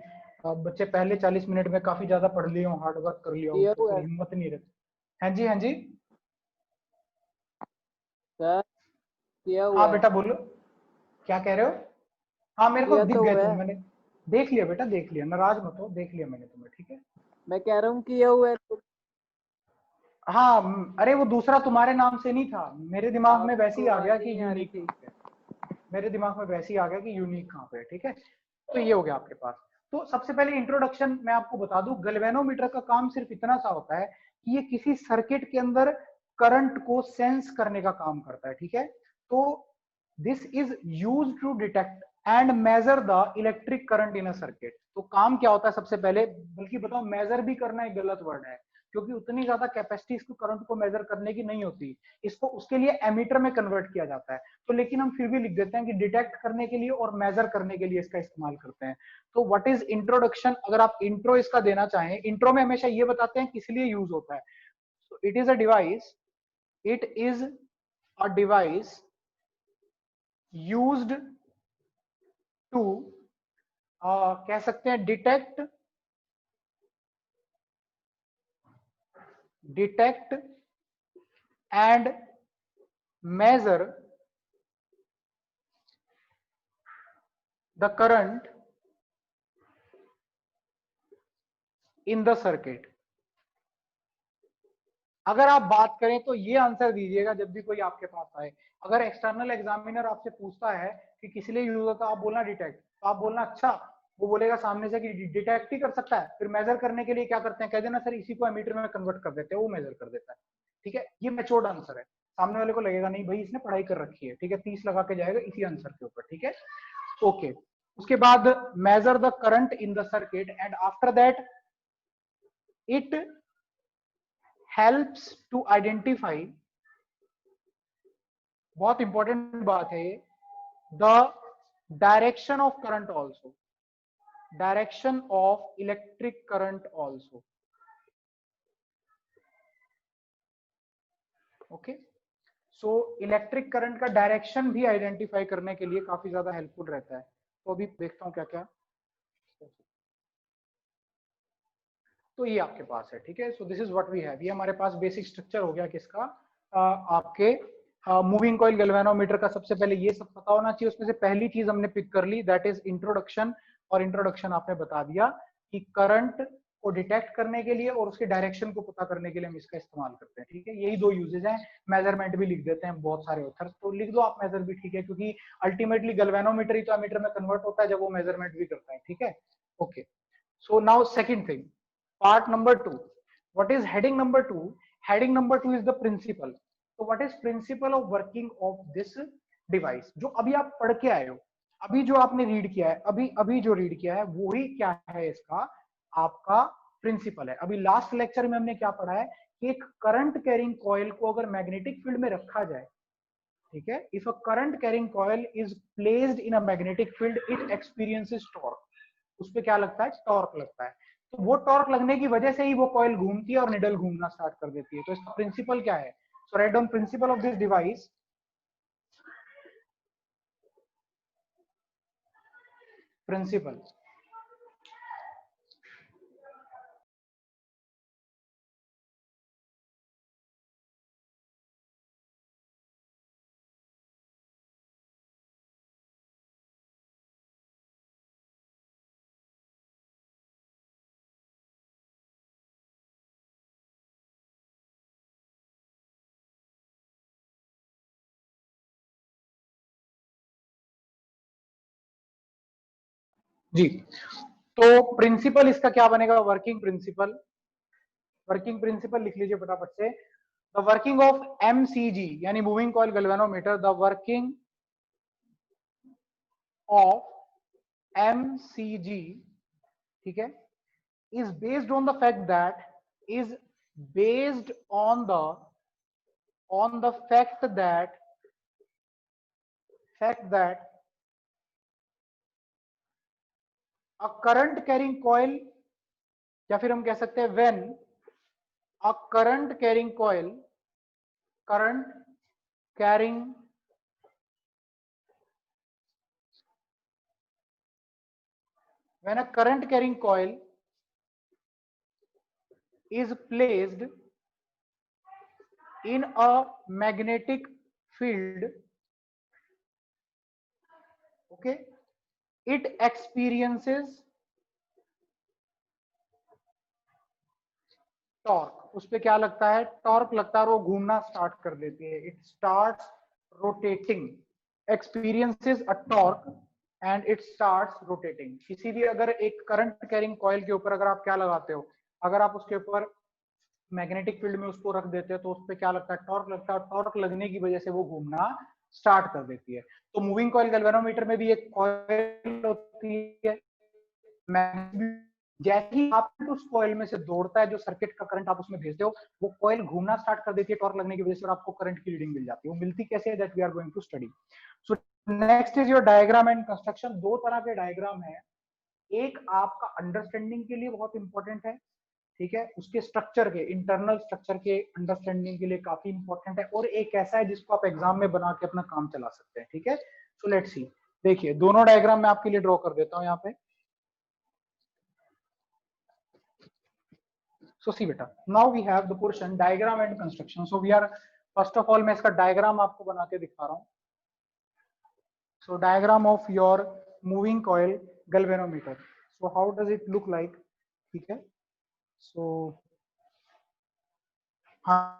बच्चे पहले 40 मिनट में काफी ज्यादा पढ़ लिए हो, हार्ड वर्क कर लिया हो, किया तो हुआ फिर है हिम्मत नहीं रहती। हाँ जी हाँ जी, सर, किया हुआ हाँ है, बेटा बोलो, क्या कह रहे हो। हाँ मेरे को किया दिख तो गए हुआ तुम, है। मैंने देख लिया बेटा, देख लिया, नाराज मत हो, देख लिया मैंने तुम्हें, ठीक है। मैं कह रहा हूँ किया हुआ है तो हाँ अरे वो दूसरा तुम्हारे नाम से नहीं था, मेरे दिमाग में वैसे ही आपको आ गया आवाज कि नहीं आ रही यूनिक थी। कहाँ पे है। मेरे दिमाग में वैसे ही आ गया कि यूनिक कहाँ पे है, ठीक है। तो ये हो गया आपके पास। तो सबसे पहले इंट्रोडक्शन मैं आपको बता दूं, गैल्वेनोमीटर का काम सिर्फ इतना सा होता है कि ये किसी सर्किट के अंदर करंट को सेंस करने का काम करता है, ठीक है। तो this is use to detect and measure the electric current in a circuit. तो काम क्या होता है सबसे पहले, बल्कि बताओ मेजर भी करना एक गलत वर्ड है क्योंकि उतनी ज्यादा कैपेसिटी इसको करंट को मेजर करने की नहीं होती, इसको उसके लिए एमीटर में कन्वर्ट किया जाता है। तो लेकिन हम फिर भी लिख देते हैं कि डिटेक्ट करने के लिए और मेजर करने के लिए इसका इस्तेमाल करते हैं। तो व्हाट इज इंट्रोडक्शन, अगर आप इंट्रो इसका देना चाहें, इंट्रो में हमेशा ये बताते हैं किस लिए यूज होता है। So it is a device, it is a device used to कह सकते हैं detect and measure the current in the circuit. अगर आप बात करें तो ये आंसर दीजिएगा जब भी कोई आपके पास आए। अगर एक्सटर्नल एग्जामिनर आपसे पूछता है कि किस लिए यूज होता है, आप बोलना डिटेक्ट, तो आप बोलना अच्छा, वो बोलेगा सामने से कि डिटेक्ट ही कर सकता है, फिर मेजर करने के लिए क्या करते हैं, कह देना सर इसी को एमीटर में कन्वर्ट कर देते हैं, वो मेजर कर देता है। ठीक है, ये मैच्योर्ड आंसर है। सामने वाले को लगेगा नहीं भाई इसने पढ़ाई कर रखी है, ठीक है, 30 लगा के जाएगा इसी आंसर के ऊपर। ठीक है, ओके। उसके बाद measure the current in the circuit and after that it helps to identify, बहुत इंपॉर्टेंट बात है ये, the direction of current also, direction of electric current also. Okay, so electric current का डायरेक्शन भी आइडेंटिफाई करने के लिए काफी ज्यादा हेल्पफुल रहता है। तो अभी देखता हूं क्या क्या, तो ये आपके पास है। ठीक है, so this is what we have. ये हमारे पास बेसिक स्ट्रक्चर हो गया किसका, आपके मूविंग कॉइल गैल्वेनोमीटर का। सबसे पहले ये सब पता होना चाहिए। उसमें से पहली चीज हमने पिक कर ली, दैट इज इंट्रोडक्शन। और इंट्रोडक्शन आपने बता दिया कि करंट को डिटेक्ट करने के लिए और उसके डायरेक्शन को पता करने के लिए हम इसका इस्तेमाल करते हैं। ठीक है, यही दो यूजेज हैं। मेजरमेंट भी लिख देते हैं बहुत सारे ऑथर्स, तो लिख दो आप मेजर भी, ठीक है, क्योंकि अल्टीमेटली गैल्वेनोमीटर ही तो एमीटर में कन्वर्ट होता है जब वो मेजरमेंट भी करता है। ठीक है, okay. So now second thing, part number 2, what is heading number 2? Heading number 2 is the principle. So what is principle of working of this device? जो अभी आप पढ़ के आए हो, अभी जो आपने रीड किया है, अभी जो रीड किया है वो ही क्या है, इसका आपका प्रिंसिपल है। अभी लास्ट लेक्चर में हमने क्या पढ़ा है कि एक करंट कैरिंग कॉइल को अगर मैग्नेटिक फील्ड में रखा जाए, ठीक है, if a current carrying coil is placed in a magnetic field it experiences torque, उस पे क्या लगता है, टॉर्क लगता है। तो वो टॉर्क लगने की वजह से ही वो कॉइल घूमती है और निडल घूमना स्टार्ट कर देती है। तो इसका प्रिंसिपल क्या है? So write down principle of this device. Principle, जी, तो प्रिंसिपल इसका क्या बनेगा, वर्किंग प्रिंसिपल। वर्किंग प्रिंसिपल लिख लीजिए फटाफट से। द वर्किंग ऑफ एमसीजी यानी moving coil galvanometer, the working of MCG, ठीक है, is based on the fact that is based on the fact that a current carrying coil, या फिर हम कह सकते हैं when a current carrying coil, current carrying when a current carrying coil is placed in a magnetic field, okay, it experiences torque. उस पे क्या लगता है, टॉर्क लगता है और वो घूमना स्टार्ट कर देती है। It starts rotating, experiences a torque and it starts rotating. किसी भी अगर एक करंट कैरिंग कॉइल के ऊपर अगर आप क्या लगाते हो, अगर आप उसके ऊपर मैग्नेटिक फील्ड में उसको रख देते हो तो उस पे क्या लगता है, टॉर्क लगता है। टॉर्क लगने की वजह से वो घूमना स्टार्ट कर देती है। तो मूविंग कॉइल गैल्वेनोमीटर में भी एक कॉइल होती है, जैसे ही आप उस कॉइल में से दौड़ता है, जो सर्किट का करंट आप उसमें भेजते हो, वो कॉइल घूमना स्टार्ट कर देती है टॉर्क लगने की वजह से, और आपको करंट की रीडिंग मिल जाती है। वो मिलती कैसे है, that we are going to study. So next is your diagram and construction. दो तरह के डायग्राम है, एक आपका अंडरस्टैंडिंग के लिए बहुत इंपॉर्टेंट है, ठीक है, उसके स्ट्रक्चर के, इंटरनल स्ट्रक्चर के अंडरस्टैंडिंग के लिए काफी इंपॉर्टेंट है, और एक ऐसा है जिसको आप एग्जाम में बना के अपना काम चला सकते हैं। ठीक है, सो लेट्स सी। देखिए दोनों डायग्राम मैं आपके लिए ड्रॉ कर देता हूं यहाँ पे। So see beta, now we have the portion diagram and construction. So we are first of all मैं इसका डायग्राम आपको बना के दिखा रहा हूँ। So diagram of your moving coil galvanometer, so how does it look like, ठीक है। सो हाँ,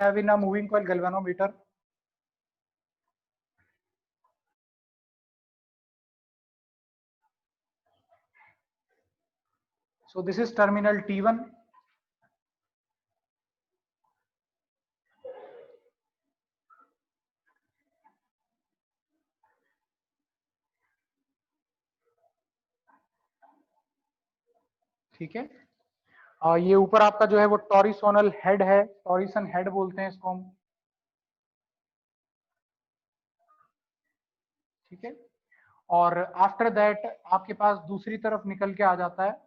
have in a moving coil galvanometer. So this is terminal T1. ठीक है, ये ऊपर आपका जो है वो टॉरिसोनल हेड है, टॉरिसन हेड बोलते हैं इसको हम, ठीक है। और आफ्टर दैट आपके पास दूसरी तरफ निकल के आ जाता है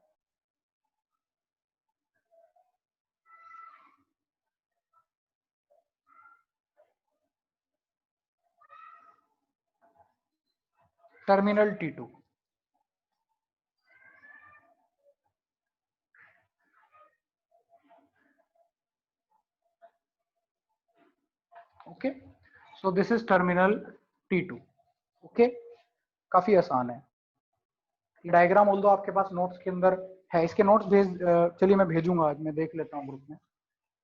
terminal T2। Okay, so this is terminal T2। Okay, काफी आसान है डायग्राम, ऑल्दो आपके पास नोट्स के अंदर है, इसके नोट्स चलिए मैं भेजूंगा, आज मैं देख लेता हूँ ग्रुप में,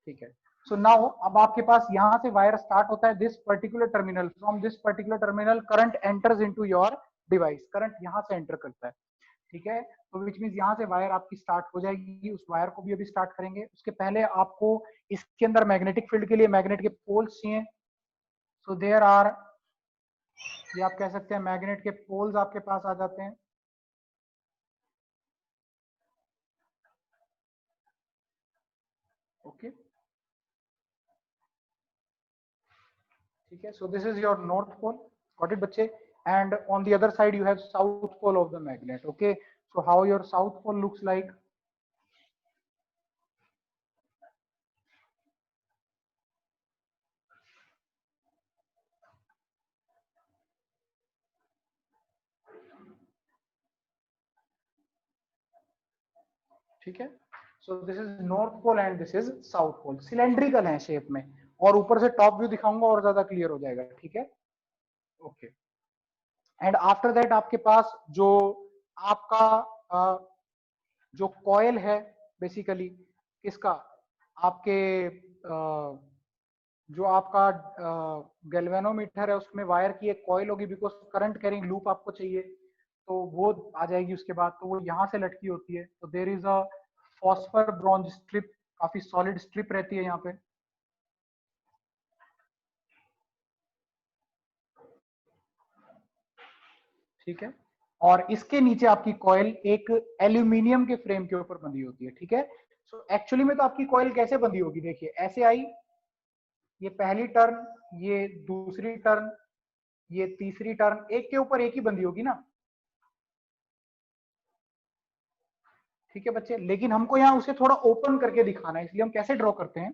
ठीक है। सो नाउ अब आपके पास यहाँ से वायर स्टार्ट होता है, this particular terminal, from this particular terminal current enters into your device, current यहाँ से एंटर करता है, ठीक है। तो विच मींस यहाँ से वायर आपकी स्टार्ट हो जाएगी, उस वायर को भी अभी स्टार्ट करेंगे, उसके पहले आपको इसके अंदर मैग्नेटिक फील्ड के लिए मैग्नेट के पोल्स चाहिए। सो देयर आर, ये आप कह सकते हैं मैग्नेट के पोल्स आपके पास आ जाते हैं, ओके, ठीक है। So this is your north pole, got it बच्चे, and on the other side you have south pole of the magnet, okay. So how your south pole looks like, ठीक है। So this is north pole and this is south pole, cylindrical है shape में, और ऊपर से top view दिखाऊंगा और ज्यादा क्लियर हो जाएगा, ठीक है, ओके। एंड आफ्टर दैट आपके पास जो आपका जो कॉयल है बेसिकली किसका, आपके जो आपका गैल्वेनोमीटर है उसमें वायर की एक कॉयल होगी, बिकॉज करंट कैरिंग लूप आपको चाहिए, तो वो आ जाएगी उसके बाद, तो वो यहाँ से लटकी होती है। तो there is a phosphor bronze strip, काफी सॉलिड स्ट्रिप रहती है यहाँ पे, ठीक है। और इसके नीचे आपकी कॉयल एक एल्यूमिनियम के फ्रेम के ऊपर बंधी होती है, ठीक है। सो एक्चुअली में तो आपकी कॉयल कैसे बंधी होगी, देखिए ऐसे आई, ये पहली टर्न, ये दूसरी टर्न, ये तीसरी टर्न, एक के ऊपर एक ही बंधी होगी ना, ठीक है बच्चे। लेकिन हमको यहाँ उसे थोड़ा ओपन करके दिखाना है, इसलिए हम कैसे ड्रॉ करते हैं,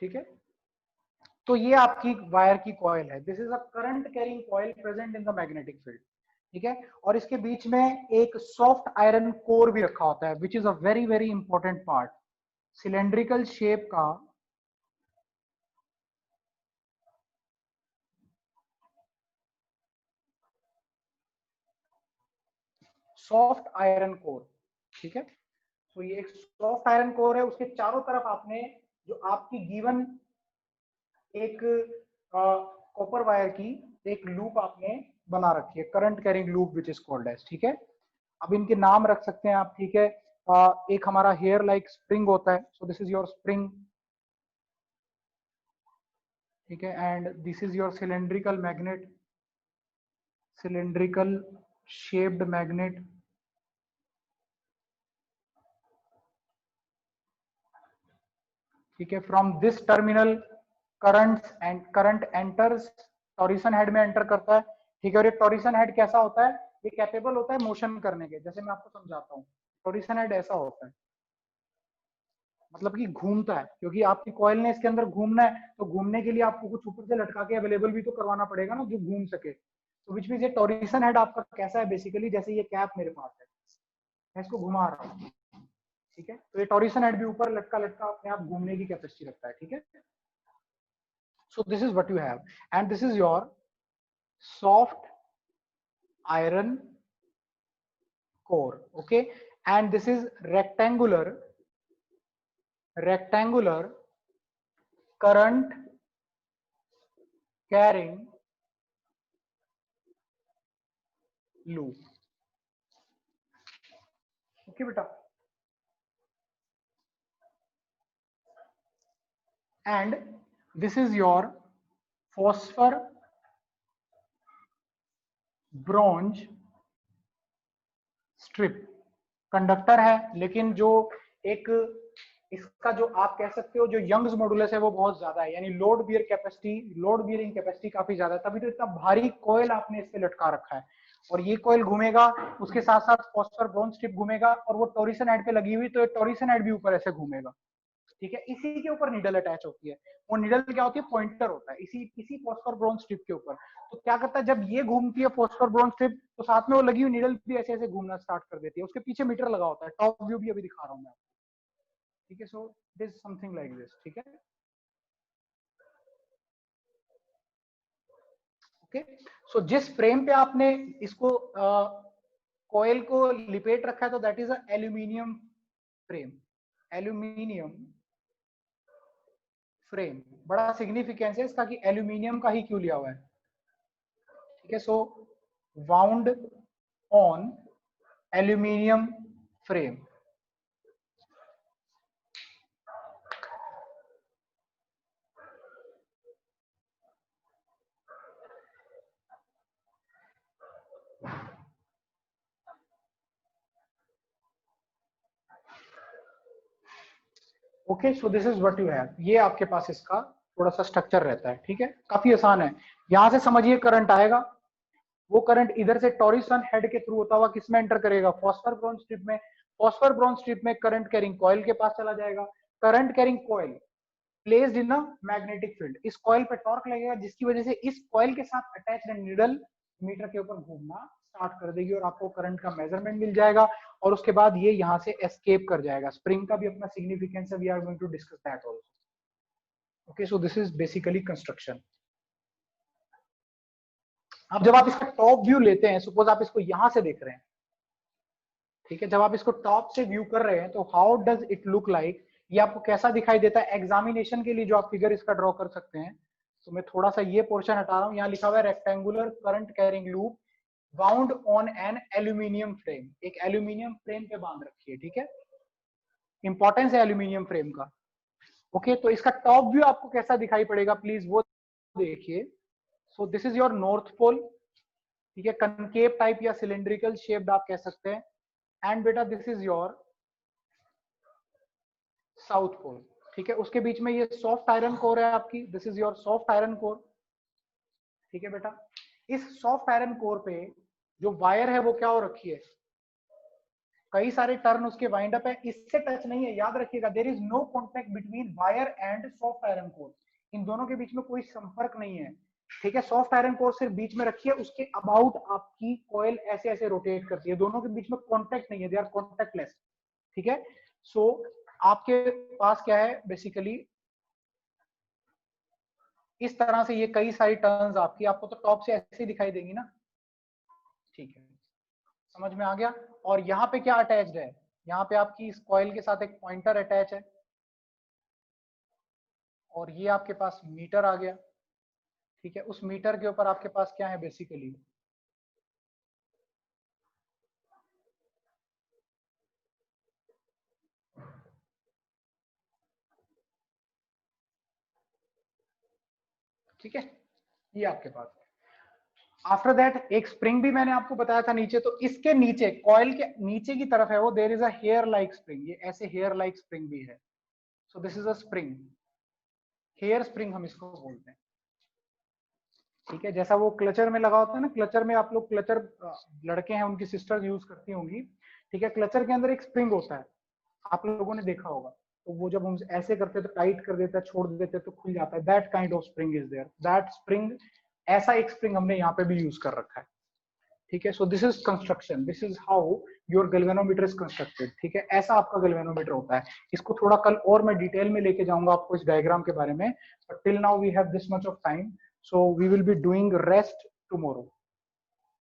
ठीक है। तो ये आपकी वायर की कॉयल है, this is a current carrying coil present in the magnetic field, ठीक है। और इसके बीच में एक सॉफ्ट आयरन कोर भी रखा होता है, which is a very very important part, cylindrical shape का सॉफ्ट आयरन कोर, ठीक है। तो ये एक सॉफ्ट आयरन कोर है, उसके चारों तरफ आपने जो आपकी गिवन एक कॉपर वायर की एक लूप आपने बना रखी है, current carrying loop which is called as, ठीक है। अब इनके नाम रख सकते हैं आप, ठीक है। एक हमारा हेयर लाइक स्प्रिंग होता है, so this is your spring, ठीक है। And this is your cylindrical magnet, cylindrical shaped magnet, ठीक है। From this terminal current enters, torsion head में एंटर करता है, ठीक है। और ये टॉरिसन हेड कैसा होता है, ये कैपेबल होता है मोशन करने के। जैसे मैं आपको समझाता हूँ, टॉरिसन हेड ऐसा होता है, मतलब कि घूमता है, क्योंकि आपकी कॉइल ने इसके अंदर घूमना है, तो घूमने के लिए आपको कुछ ऊपर से लटका के अवेलेबल भी तो करवाना पड़ेगा ना, जो घूम सके। तो विच मींस ये टॉरिसन हेड आपका कैसा है बेसिकली, जैसे ये कैप मेरे पास है, मैं इसको घुमा रहा हूँ, ठीक है, तो ये टॉरिसन हेड भी ऊपर लटका लटका अपने आप घूमने की कैपेसिटी रखता है, ठीक है। So this is what you have, and this is your soft iron core, okay, and this is rectangular current carrying loop, okay beta, and this is your phosphor bronze strip. Conductor है, लेकिन जो एक इसका जो आप कह सकते हो जो यंग्स मॉडुलस है वो बहुत ज्यादा है, यानी लोड बियरिंग कैपेसिटी काफी ज्यादा है, तभी तो इतना भारी कॉइल आपने इस पे लटका रखा है। और ये कॉइल घूमेगा, उसके साथ साथ फॉस्फर ब्रोंज स्ट्रिप घूमेगा, और वो टॉरिसन हेड पे लगी हुई, तो टॉरिसन हेड भी ऊपर ऐसे घूमेगा, ठीक है। इसी के ऊपर निडल अटैच होती है, वो निडल क्या होती है, पॉइंटर होता है इसी फॉस्फर ब्रोंज स्ट्रिप के ऊपर। तो क्या करता है, जब ये घूमती है फॉस्फर ब्रोंज स्ट्रिप, तो साथ में वो लगी हुई निडल भी ऐसे ऐसे घूमना स्टार्ट कर देती है। उसके पीछे मीटर लगा होता है, टॉप व्यू भी अभी दिखा रहा हूं मैं आपको, ठीक है। So this something like this, ठीक है, ओके। सो जिस फ्रेम पे आपने इसको कॉइल को लिपेट रखा है, तो that is a aluminium frame, aluminium frame. बड़ा सिग्निफिकेंस है इसका कि एल्यूमिनियम का ही क्यों लिया हुआ है, ठीक है। So wound on aluminium frame, okay. So this is what you have, ये आपके पास इसका थोड़ा सा स्ट्रक्चर रहता है, ठीक है, काफी आसान है। यहां से समझिए करंट आएगा, वो करंट इधर से टॉरिसन हेड के थ्रू होता हुआ किसमें एंटर करेगा, फॉस्फर ब्रोंज स्ट्रिप में। फॉस्फर ब्रोंज स्ट्रिप में करंट कैरिंग कॉइल के पास चला जाएगा। Current carrying coil placed in a magnetic field, इस कॉइल पे टॉर्क लगेगा, जिसकी वजह से इस कॉइल के साथ अटैच्ड नीडल मीटर के ऊपर घूमना स्टार्ट कर देगी, और आपको करंट का मेजरमेंट मिल जाएगा, और उसके बाद ये यहाँ से एस्केप कर जाएगा। स्प्रिंग का भी अपना सिग्निफिकेंस है, we are going to discuss that also, okay. So this is basically construction. अब जब आप इसका टॉप व्यू लेते हैं, सपोज आप इसको यहां से देख रहे हैं, ठीक है, जब आप इसको टॉप से व्यू कर रहे हैं, तो how does it look like, ये आपको कैसा दिखाई देता है। एग्जामिनेशन के लिए जो आप फिगर इसका ड्रॉ कर सकते हैं, तो मैं थोड़ा सा ये पोर्शन हटा रहा हूं, यहाँ लिखा हुआ है rectangular current carrying loop bound on an aluminium frame, एक एल्यूमिनियम फ्रेम पे बांध रखी है, ठीक है। इंपॉर्टेंस है एल्यूमिनियम फ्रेम का, ओके। तो इसका टॉप व्यू आपको कैसा दिखाई पड़ेगा, प्लीज वो देखिए। So this is your north pole, ठीक है, कनकेव टाइप या सिलिंड्रिकल शेप्ड आप कह सकते हैं। एंड बेटा this is your south pole, ठीक है। उसके बीच में ये सॉफ्ट आयरन कोर है आपकी, this is your soft iron core, ठीक है बेटा। इस सॉफ्ट आयरन कोर पे जो वायर है वो क्या हो रखी है, कई सारे टर्न उसके वाइंड अप है, इससे टच नहीं है, याद रखिएगा। There is no contact between wire and soft iron core, इन दोनों के बीच में कोई संपर्क नहीं है, ठीक है। सॉफ्ट आयरन कोर सिर्फ बीच में रखी है, उसके अबाउट आपकी कॉइल ऐसे ऐसे रोटेट करती है, दोनों के बीच में कॉन्टेक्ट नहीं है, दे आर कॉन्टेक्टलेस, ठीक है। सो आपके पास क्या है बेसिकली, इस तरह से ये कई सारी टर्न्स आपकी, आपको तो टॉप से ऐसे दिखाई देंगी ना, ठीक है, समझ में आ गया। और यहाँ पे क्या अटैच्ड है, यहाँ पे आपकी इस कॉइल के साथ एक पॉइंटर अटैच है, और ये आपके पास मीटर आ गया, ठीक है। उस मीटर के ऊपर आपके पास क्या है बेसिकली, ठीक है, ये आपके पास। आफ्टर दैट एक स्प्रिंग भी मैंने आपको बताया था नीचे, तो इसके नीचे कॉइल के नीचे की तरफ है वो, there is a hair like spring, ये ऐसे हेयर लाइक स्प्रिंग भी है। So this is a spring, hair spring हम इसको बोलते हैं, ठीक है, जैसा वो क्लचर में लगा होता है ना, क्लचर में आप लोग क्लचर लड़के हैं उनकी सिस्टर्स यूज करती होंगी, ठीक है, क्लचर के अंदर एक स्प्रिंग होता है, आप लोगों ने देखा होगा, तो वो जब हम ऐसे करते हैं तो टाइट कर देता है, छोड़ देते हैं तो खुल जाता है, that kind of spring is there, that spring, ऐसा एक स्प्रिंग हमने यहाँ पे भी यूज कर रखा है, ठीक है। So this is construction, this is how your galvanometer is constructed, ठीक है, ऐसा आपका गैल्वेनोमीटर होता है। इसको थोड़ा कल और मैं डिटेल में लेके जाऊंगा आपको इस डायग्राम के बारे में, but till now we have this much of time, so we will be doing rest tomorrow.